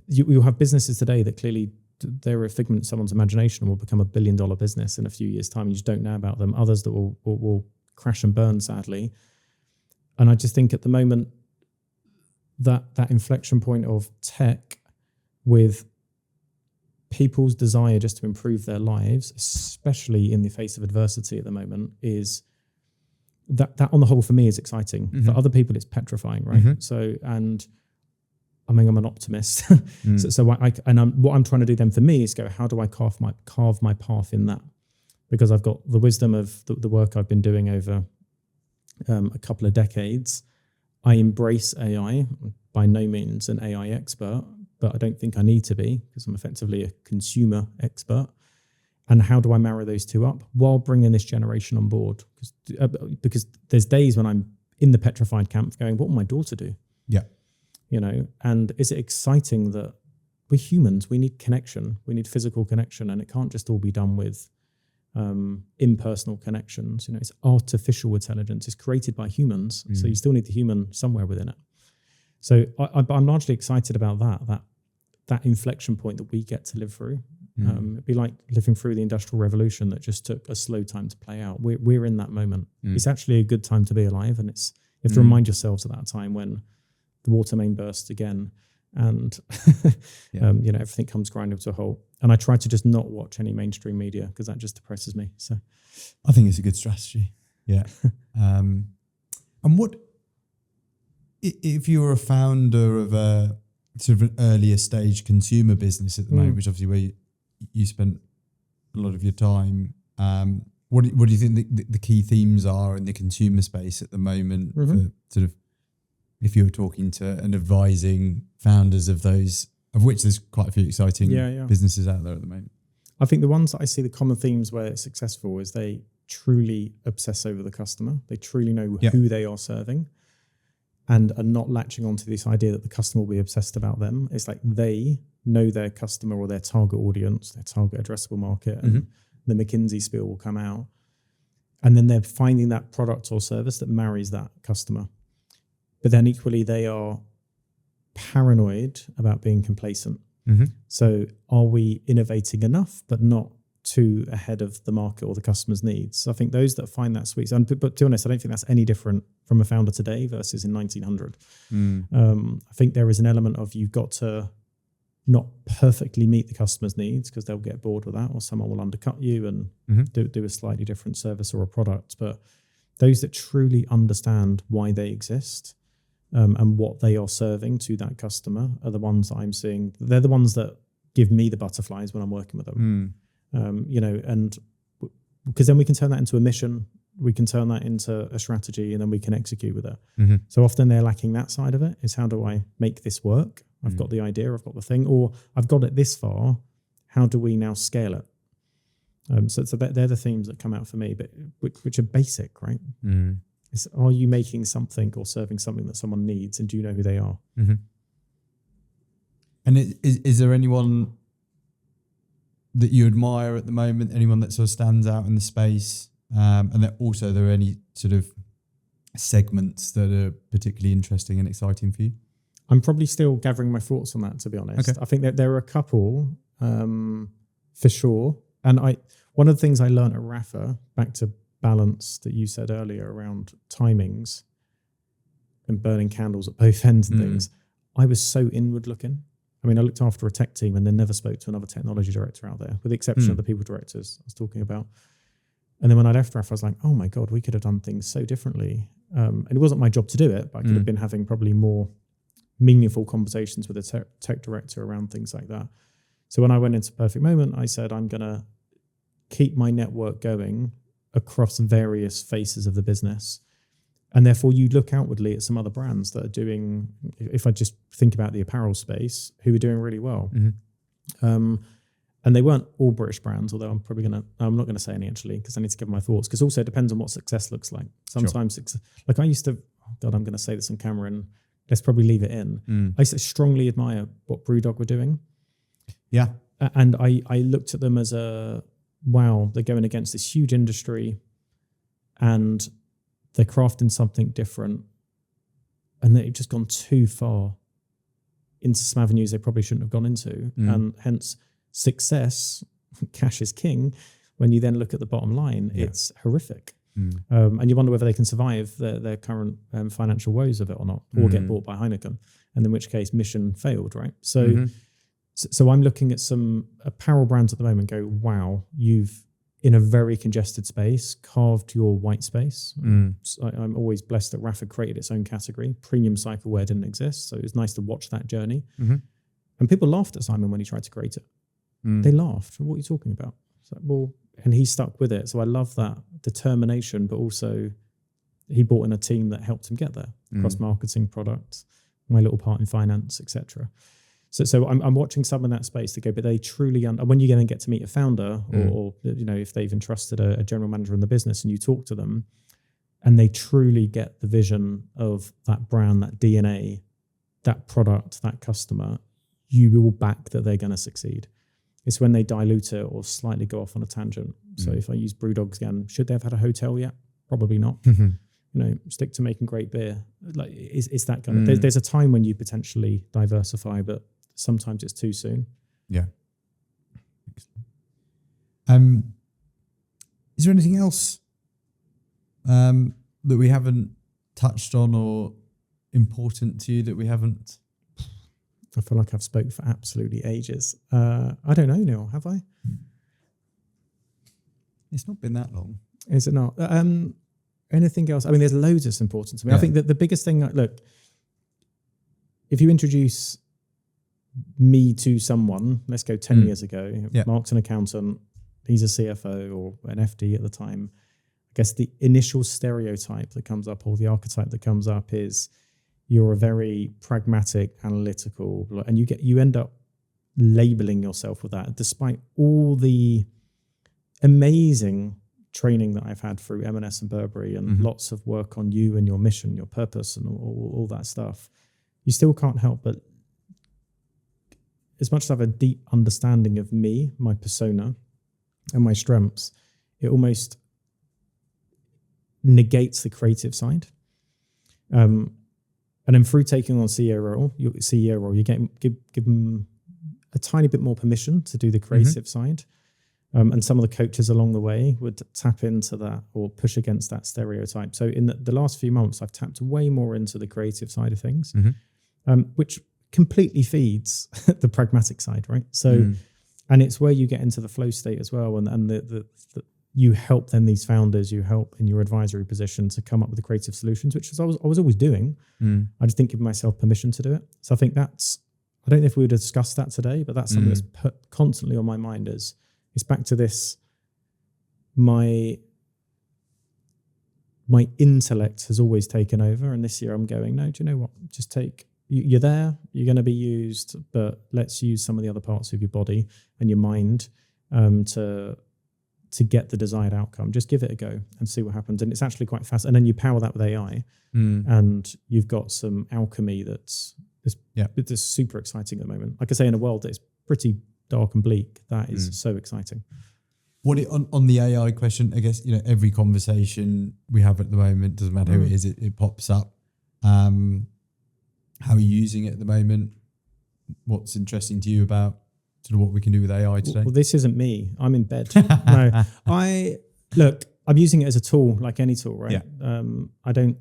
you'll have businesses today that clearly they're a figment of someone's imagination and will become $1 billion business in a few years' time. You just don't know about them. Others that will crash and burn, sadly. And I just think at the moment that inflection point of tech with people's desire just to improve their lives, especially in the face of adversity at the moment, is that on the whole for me is exciting. For other people, it's petrifying, right? So, and I mean, I'm an optimist. What I'm trying to do then for me is go, how do I carve my path in that? Because I've got the wisdom of the work I've been doing over a couple of decades. I embrace AI, by no means an AI expert, but I don't think I need to be, because I'm effectively a consumer expert. And how do I marry those two up while bringing this generation on board? Because there's days when I'm in the petrified camp going, what will my daughter do? Yeah. And is it exciting that we're humans? We need connection. We need physical connection. And it can't just all be done with impersonal connections. It's artificial intelligence. It's created by humans. So you still need the human somewhere within it. So I'm largely excited about that inflection point that we get to live through. It'd be like living through the Industrial Revolution that just took a slow time to play out. We're in that moment. It's actually a good time to be alive, and you have to remind yourselves at that time when the water main burst again, and everything comes grinding to a halt. And I try to just not watch any mainstream media because that just depresses me. So I think it's a good strategy. Yeah. And what if you're a founder of a sort of an earlier stage consumer business at the moment, which obviously where you spent a lot of your time, what do you think the key themes are in the consumer space at the moment for sort of, if you were talking to and advising founders of those, of which there's quite a few exciting businesses out there at the moment? I think the ones that I see the common themes where it's successful is they truly obsess over the customer. They truly know who they are serving and are not latching onto this idea that the customer will be obsessed about them. It's like they know their customer or their target audience, their target addressable market, and the McKinsey spiel will come out. And then they're finding that product or service that marries that customer. But then equally, they are paranoid about being complacent. So are we innovating enough, but not too ahead of the market or the customer's needs. So I think those that find that sweet, but to be honest, I don't think that's any different from a founder today versus in 1900. I think there is an element of you've got to not perfectly meet the customer's needs because they'll get bored with that, or someone will undercut you and do a slightly different service or a product. But those that truly understand why they exist and what they are serving to that customer are the ones that I'm seeing. They're the ones that give me the butterflies when I'm working with them. And because then we can turn that into a mission, we can turn that into a strategy, and then we can execute with it. So often they're lacking that side of it, is how do I make this work? I've got the idea, I've got the thing, or I've got it this far. How do we now scale it? So they're the themes that come out for me, but which are basic, right? It's, are you making something or serving something that someone needs, and do you know who they are? And is there anyone that you admire at the moment? Anyone that sort of stands out in the space? And that also there are any sort of segments that are particularly interesting and exciting for you? I'm probably still gathering my thoughts on that, to be honest. Okay. I think that there are a couple for sure. And one of the things I learned at Rafa, back to balance that you said earlier around timings and burning candles at both ends and things, I was so inward looking. I mean, I looked after a tech team and then never spoke to another technology director out there, with the exception of the people directors I was talking about. And then when I left Rafa, I was like, oh my God, we could have done things so differently. And it wasn't my job to do it, but I could have been having probably more meaningful conversations with the tech director around things like that. So when I went into Perfect Moment, I said, I'm going to keep my network going across various faces of the business. And therefore you look outwardly at some other brands that are doing, if I just think about the apparel space, who are doing really well. And they weren't all British brands, although I'm not going to say any actually, because I need to give my thoughts. Because also it depends on what success looks like. Sometimes, like I used to, God, I'm going to say this on camera and let's probably leave it in. I used to strongly admire what Brewdog were doing. Yeah. And I looked at them as wow, they're going against this huge industry and they're crafting something different. And they've just gone too far into some avenues they probably shouldn't have gone into. And hence success, cash is king. When you then look at the bottom line, it's horrific. And you wonder whether they can survive their current financial woes of it or not, or get bought by Heineken, and in which case mission failed, right? So I'm looking at some apparel brands at the moment, go, wow, you've, in a very congested space, carved your white space. So I'm always blessed that Rafa created its own category. Premium cycle wear didn't exist, so it was nice to watch that journey. And people laughed at Simon when he tried to create it. They laughed. What are you talking about? It's like, well, and he stuck with it. So I love that determination, but also he brought in a team that helped him get there across marketing, product, my little part in finance, etc. So I'm watching some in that space to go, but they truly, when you then get to meet a founder or if they've entrusted a general manager in the business and you talk to them and they truly get the vision of that brand, that DNA, that product, that customer, you will back that they're going to succeed. It's when they dilute it or slightly go off on a tangent. So if I use Brewdogs again, should they have had a hotel yet? Probably not. Stick to making great beer. Like it's that kind of. There's a time when you potentially diversify, but sometimes it's too soon. Yeah. Is there anything else that we haven't touched on or important to you that we haven't? I feel like I've spoken for absolutely ages. I don't know, Neil, have I? It's not been that long. Is it not? Anything else? I mean, there's loads that's important to me. I think that the biggest thing, look, if you introduce me to someone, let's go 10 years ago, Mark's an accountant, he's a CFO or an FD at the time. I guess the initial stereotype that comes up or the archetype that comes up is you're a very pragmatic, analytical, and you end up labeling yourself with that, despite all the amazing training that I've had through M&S and Burberry and lots of work on you and your mission, your purpose and all that stuff. You still can't help but, as much as I have a deep understanding of me, my persona and my strengths, it almost negates the creative side. And then through taking on CEO role, you give them a tiny bit more permission to do the creative side. And some of the coaches along the way would tap into that or push against that stereotype. So in the last few months, I've tapped way more into the creative side of things, which completely feeds the pragmatic side, right? So, and it's where you get into the flow state as well. And the you help then these founders, you help in your advisory position to come up with the creative solutions, which I was always doing. I just didn't give myself permission to do it. So I think that's, I don't know if we would have discussed that today, but that's something that's put constantly on my mind. It's back to this, my intellect has always taken over. And this year I'm going, no, do you know what? Just you're there, you're going to be used, but let's use some of the other parts of your body and your mind to get the desired outcome. Just give it a go and see what happens. And it's actually quite fast. And then you power that with AI and you've got some alchemy that's super exciting at the moment. Like I say, in a world that's pretty dark and bleak, that is so exciting. On the AI question, I guess, every conversation we have at the moment, doesn't matter who it is, it pops up. How are you using it at the moment? What's interesting to you about sort of what we can do with AI today? Well, this isn't me. I'm in bed. No, I'm using it as a tool, like any tool, right? Yeah. I don't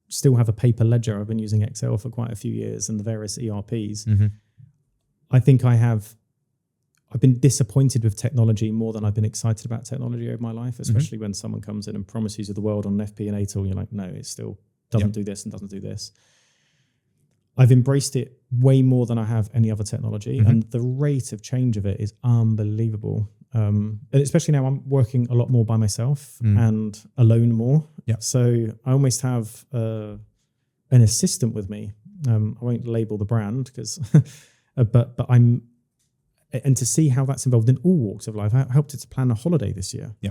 still have a paper ledger. I've been using Excel for quite a few years and the various ERPs. I think I've been disappointed with technology more than I've been excited about technology over my life, especially when someone comes in and promises you the world on an FP&A tool. You're like, no, it still doesn't do this and doesn't do this. I've embraced it way more than I have any other technology. And the rate of change of it is unbelievable. And especially now I'm working a lot more by myself and alone more. Yeah. So I almost have an assistant with me. I won't label the brand because, but and to see how that's involved in all walks of life. I helped it to plan a holiday this year. Yeah.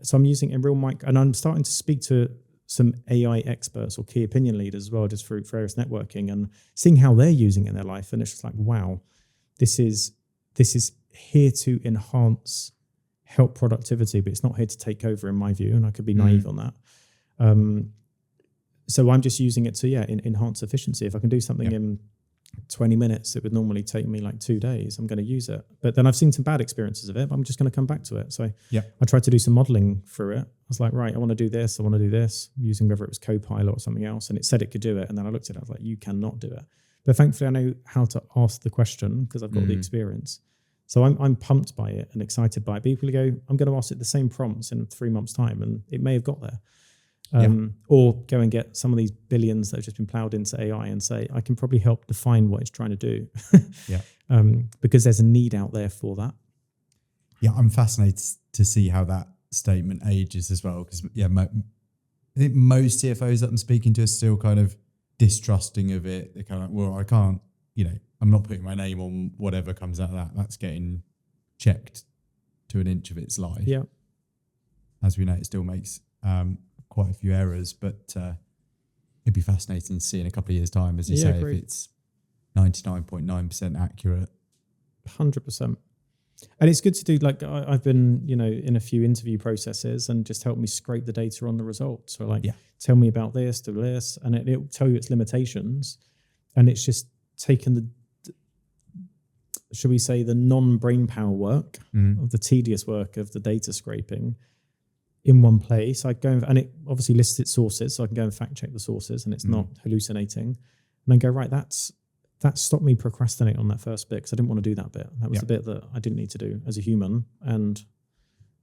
So I'm using a real mic, and I'm starting to speak to some AI experts or key opinion leaders as well, just through various networking and seeing how they're using it in their life. And it's just like, wow, this is here to help productivity, but it's not here to take over, in my view. And I could be naive on that. So I'm just using it to, enhance efficiency. If I can do something in 20 minutes, it would normally take me like 2 days. I'm going to use it. But then I've seen some bad experiences of it, but I'm just going to come back to it. So I tried to do some modeling through it. I was like, right, I want to do this. I want to do this, using whether it was Copilot or something else. And it said it could do it. And then I looked at it, I was like, you cannot do it. But thankfully I know how to ask the question because I've got the experience. So I'm pumped by it and excited by it. People go, I'm going to ask it the same prompts in 3 months' time, and it may have got there. Or go and get some of these billions that have just been plowed into AI and say, I can probably help define what it's trying to do. Because there's a need out there for that. Yeah, I'm fascinated to see how that statement ages as well. Because I think most CFOs that I'm speaking to are still kind of distrusting of it. They're kind of like, well, I can't, I'm not putting my name on whatever comes out of that. That's getting checked to an inch of its life. Yeah. As we know, it still makes quite a few errors, but it'd be fascinating to see in a couple of years' time, as you say, if it's 99.9% accurate. 100%. And it's good to do, like I've been, in a few interview processes and just help me scrape the data on the results. So tell me about this, do this, and it'll tell you its limitations. And it's just taken the non-brain power work, of the tedious work of the data scraping in one place. I go and it obviously lists its sources, so I can go and fact check the sources and it's not hallucinating. And then go, right, that stopped me procrastinating on that first bit because I didn't want to do that bit. That was the bit that I didn't need to do as a human, and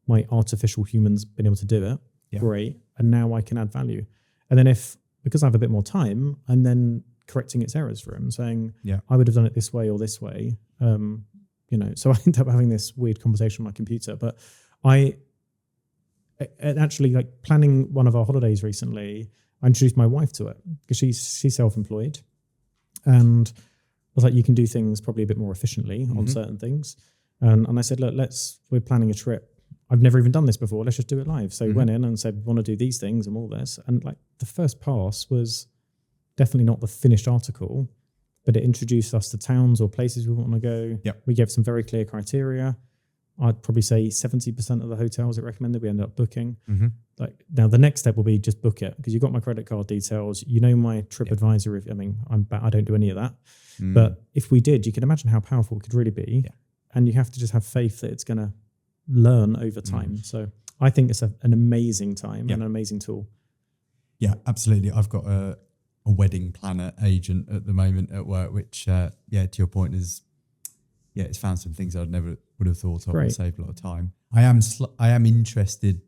my artificial human's been able to do it. Great. And now I can add value. And then because I have a bit more time, I'm then correcting its errors for him, saying, I would have done it this way or this way. So I end up having this weird conversation on my computer. But and actually, like planning one of our holidays recently, I introduced my wife to it because she's self-employed, and I was like, you can do things probably a bit more efficiently on certain things. And I said, look, we're planning a trip. I've never even done this before. Let's just do it live. So we went in and said, we want to do these things and all this. And like the first pass was definitely not the finished article, but it introduced us to towns or places we want to go. We gave some very clear criteria. I'd probably say 70% of the hotels it recommended we ended up booking. Like now the next step will be just book it because you've got my credit card details. My TripAdvisor. I don't do any of that. But if we did, you can imagine how powerful it could really be. and you have to just have faith that it's going to learn over time. So I think it's an amazing time and an amazing tool. Yeah, absolutely. I've got a wedding planner agent at the moment at work, which, to your point is, it's found some things I never would have thought of and saved a lot of time. I am interested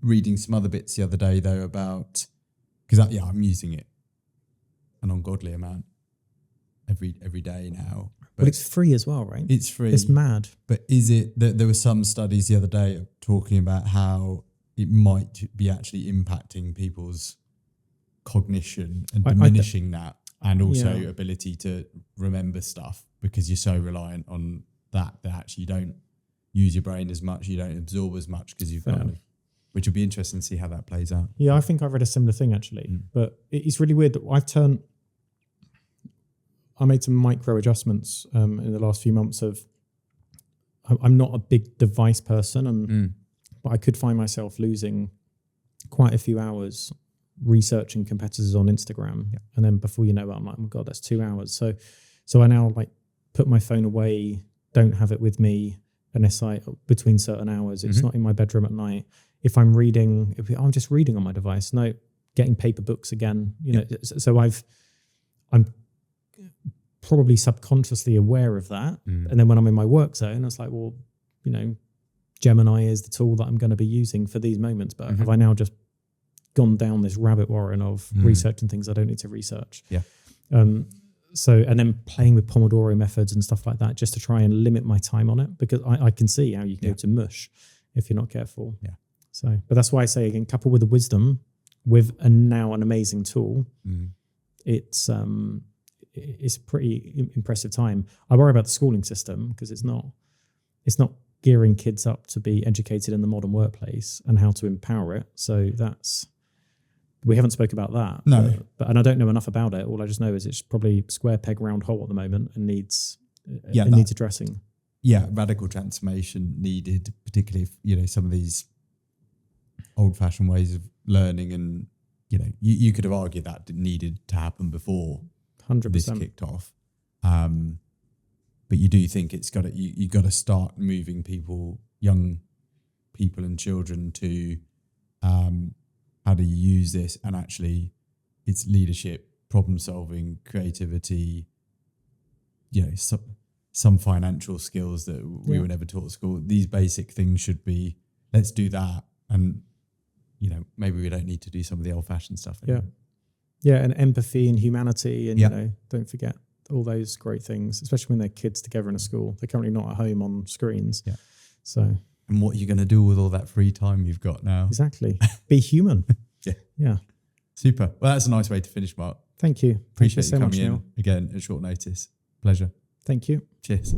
reading some other bits the other day though about, because I'm using it an ungodly amount every day now. But it's free as well, right? It's free. It's mad. But is it that there were some studies the other day talking about how it might be actually impacting people's cognition and diminishing that, and also ability to remember stuff, because you're so reliant on that actually you don't use your brain as much, you don't absorb as much because you've kind of, which would be interesting to see how that plays out. Yeah, I think I read a similar thing actually, but it's really weird that I made some micro adjustments in the last few months I'm not a big device person, but I could find myself losing quite a few hours researching competitors on Instagram. Yeah. And then before you know it, I'm like, oh my God, that's 2 hours. So I now like put my phone away, don't have it with me unless between certain hours. It's not in my bedroom at night. If I'm reading, I'm just reading on my device. No, getting paper books again, you know. So I'm probably subconsciously aware of that. And then when I'm in my work zone, it's like, well, you know, Gemini is the tool that I'm going to be using for these moments. But have I now just gone down this rabbit warren of researching things I don't need to research? Yeah. And then playing with Pomodoro methods and stuff like that, just to try and limit my time on it, because I can see how you can go to mush if you're not careful. Yeah. So, but that's why I say again, coupled with the wisdom, with now an amazing tool, it's a pretty impressive time. I worry about the schooling system because it's not gearing kids up to be educated in the modern workplace and how to empower it. So we haven't spoke about that. No. But and I don't know enough about it. All I just know is it's probably square peg round hole at the moment and needs addressing. Yeah, radical transformation needed, particularly if, you know, some of these old-fashioned ways of learning, and you know, you could have argued that needed to happen before 100%. This kicked off. But you do think it's got to, you got to start moving young people and children to how do you use this, and actually it's leadership, problem solving, creativity, you know, some financial skills that we were never taught at school. These basic things should be, let's do that. And, you know, maybe we don't need to do some of the old fashioned stuff anymore. Yeah, and empathy and humanity, and you know, don't forget all those great things, especially when they're kids together in a school. They're currently not at home on screens. Yeah. So, and what are you going to do with all that free time you've got now? Exactly. Be human. Yeah. Super. Well, that's a nice way to finish, Mark. Thank you. Appreciate you so you much, coming in Neil. again at short notice. Pleasure. Thank you. Cheers.